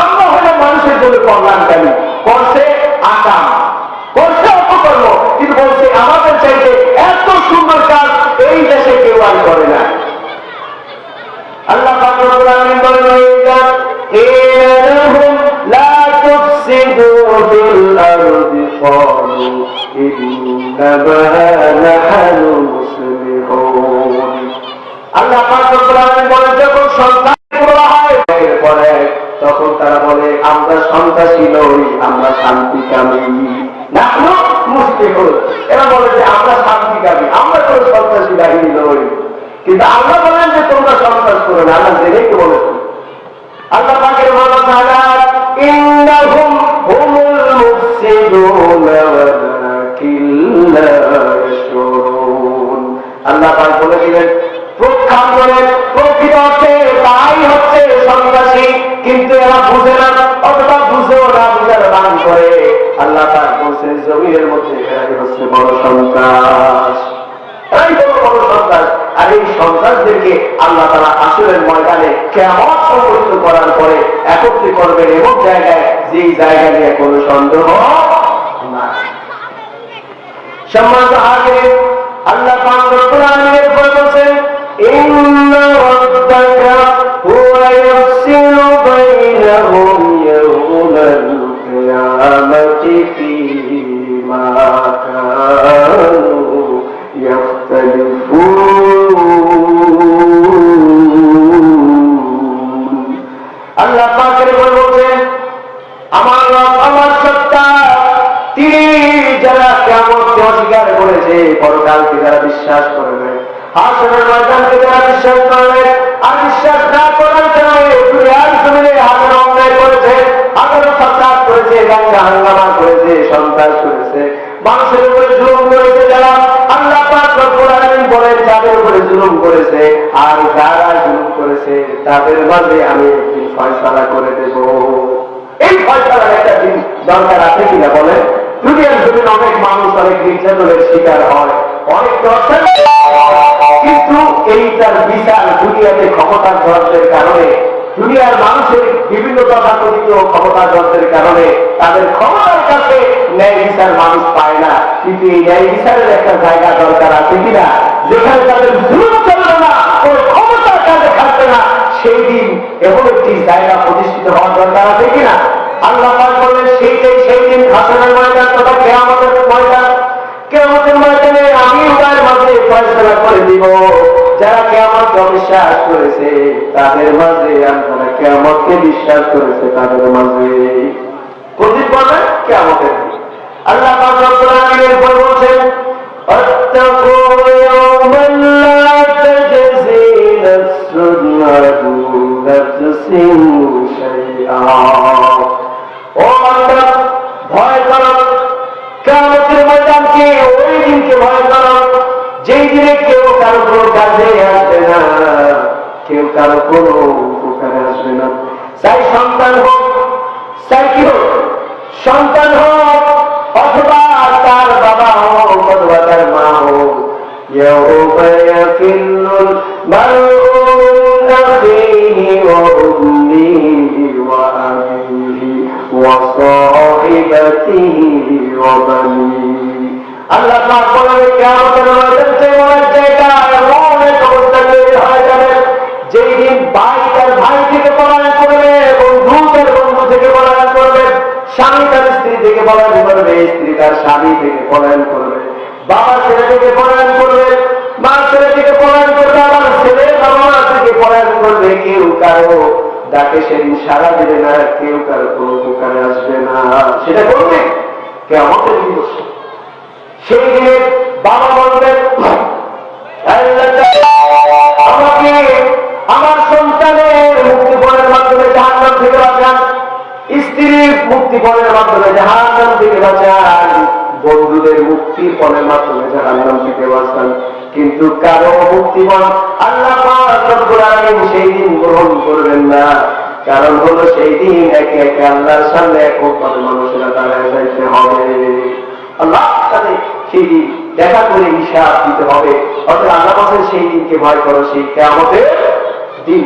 আমরা হলে মানুষের জন্য কল্যাণকারী, করছে আকাম, করছে অপকর্ম, কিন্তু বলছে আমাদের চাইতে এত সুন্দর কাজ এই দেশে কেউ আর করে না। আল্লাহ পাক রব্বুল আলামিন বলেন ইন্নাহুম লা তুফসিদু ফিল আরদি ক্বালু ইন্নামা নাহনু মুসলিহুন। আল্লাহ পাক রব্বুল আলামিন বলেন যখন সন্তান বড় হয় এরপরে তখন তারা বলে আমরা সন্ত্রাসী নই, আমরা শান্তিকামী, নাহনু মুসলিহুন। এরা বলে যে আমরা শান্তিকামী, আমরা কোনো সন্ত্রাসী বাহিনী নই। কিন্তু আল্লাহ বলেন যে তোমরা সন্ত্রাস করো না, আল্লাহ জেনে কি বলেছেন? আল্লাহ পাকের বলা তাআলা ইন্নাহুম হুমুল মুফসিদুন ওয়ালাকিন লা ইয়াশউরুন। আল্লাহ পাক বলে দিলেন প্রক্ষান্তরে প্রকৃত অর্থে তাই হচ্ছে সন্ত্রাসী, কিন্তু এরা বুঝে না, অথবা বুঝেও না, বুঝার বান করে। আল্লাহ পাক বলছেন জমিনের মধ্যে এরাই হচ্ছে বড় সন্ত্রাস, এরাই বড় সন্ত্রাস। আর এই সন্ত্রাসদেরকে আল্লাহ তাআলা আসরের ময়দানে কিয়ামত সংঘটিত করার পরে একত্রিত করবেন এমন জায়গায়, যেই জায়গা নিয়ে কোনো সন্দেহ নাই। সম্মানিত হাজির, আল্লাহ পাক রব্বুল আলামিনের উপর বলেন ইন্না রাব্বাকা হুয়া ইয়াফসিলু বাইনাহুম ইয়াওমাল কিয়ামাতি ফীমা কানু আল্লাহ পাকের বলছেন আমার রব আমার সত্তা, তিনি যারা কিয়ামতকে অস্বীকার করেছে, পরকালকে যারা বিশ্বাস করবে, হাসরের ময়দানকে যারা বিশ্বাস করবে, আর বিশ্বাস না করার কারণে দুনিয়ার জমিনে হাজার অন্যায় করেছে, হাজারো ফাসাদ করেছে, দাঙ্গা হাঙ্গামা করেছে, সন্ত্রাস করেছে, মানুষের উপরে জুলুম করেছে, যারা আল্লাহ পাক রব্বুল আলামিন বলেন যাদের উপরে জুলুম করেছে আর যারা জুলুম করেছে তাদের মাঝে আমি একদিন ফয়সালা করে দেব। এই ফয়সালার একটা দিন দরকার আছে কিনা বলেন? দুনিয়ার জমিনে অনেক মানুষ অনেক নির্যাতনের শিকার হয়, অনেক দর্শন, কিন্তু এইটার বিচার দুনিয়াতে ক্ষমতার ধর্ষের কারণে, দুনিয়ার মানুষের বিভিন্ন তথাকথিত ক্ষমতার ধর্ষের কারণে তাদের ক্ষমতার কাছে ন্যায় বিচার মানুষ পায় না। কিন্তু এই ন্যায় বিচারের একটা জায়গা দরকার আছে কিনা, যেখানে তাদের জুলুম চলবে না, ওই ক্ষমতার কাজে থাকবে না, সেই দিন এমন একটি জায়গা প্রতিষ্ঠিত হওয়ার দরকার আছে কিনা? আল্লাহ পাক বলেন সেইটাই সেই দিন হাসরের ময়দান তথা কিয়ামতের ময়দান। কিয়ামতের ময়দানে আমি উভয়ের মাঝে ফয়সালা করে দিব। যারা কিয়ামতকে অবিশ্বাস করেছে তাদের মাঝে, আর যারা কিয়ামতকে বিশ্বাস করেছে তাদের মাঝে প্রতিদিন বলবেন কিয়ামতের দিন। আল্লাহ পাক রব্বুল আলামিন বলেন আত্তাকু ইয়াওমান লা তাজজি নাফসুন আন নাফসিন শাইআ। ও বান্দা, ভয় করো কিয়ামতের ময়দানকে, ওই দিনকে ভয় করো যেই দিনে কেউ কারো কোনো কাজে আসবে না, কেউ কারো কোনো উপকারে আসবে না। চাই সন্তান হোক, চাই কি হোক, সন্তান হোক অথবা তার বাবা হোক অথবা তার মা হোক, ইয়াউমা ইয়াফিল্লুল মার'উ মিন আখিহি ওয়া উম্মিহি ওয়া আবিহি ওয়া সাহিবাতিহি ওয়া বানিহি। আল্লাহ পাক বলেন কিয়ামতের ময়দানে এমন জায়গা, এমন এক অবস্থা তৈরি হয়ে যাবে যেই দিন ভাই তার ভাই থেকে পলায়ন করবে, বন্ধু তার বন্ধু থেকে পলায়ন করবে, স্বামী তার স্ত্রী থেকে পলায়ন করবে, স্ত্রী তার স্বামী থেকে পলায়ন করবে, বাবা ছেলে থেকে পলায়ন করবে, মা ছেলে থেকে পলায়ন করবে, আবার ছেলে বাবা মা থেকে পলায়ন করবে। কেউ কারো ডাকে সেদিন সাড়া দেবে না, কেউ কারো কোনো উপকারে আসবে না। সেটা করবে কিয়ামতের দিবস। সেই দিনে বাবা বলবেন, আমাকে আমার সন্তানের মুক্তিপণের মাধ্যমে জাহান্নাম থেকে বাঁচান, স্ত্রীর মুক্তিপণের মাধ্যমে জাহান্নাম থেকে বাঁচান, বন্ধুদের মুক্তিপণের মাধ্যমে জাহান্নাম থেকে বাঁচান। কিন্তু কারো মুক্তিপণ আল্লাহ পাক রব্বুল আলামিন সেই দিন গ্রহণ করবেন না। কারণ হলো সেই দিন একে একে আল্লাহর সামনে একভাবে মানুষেরা দাঁড়ায় যাইতে হবে, আল্লাহর সাথে সেই দিন দেখা করে হিসাব দিতে হবে। অর্থাৎ আল্লাহ বলেন সেই দিনকে ভয় করো, সেই কিয়ামতের দিন।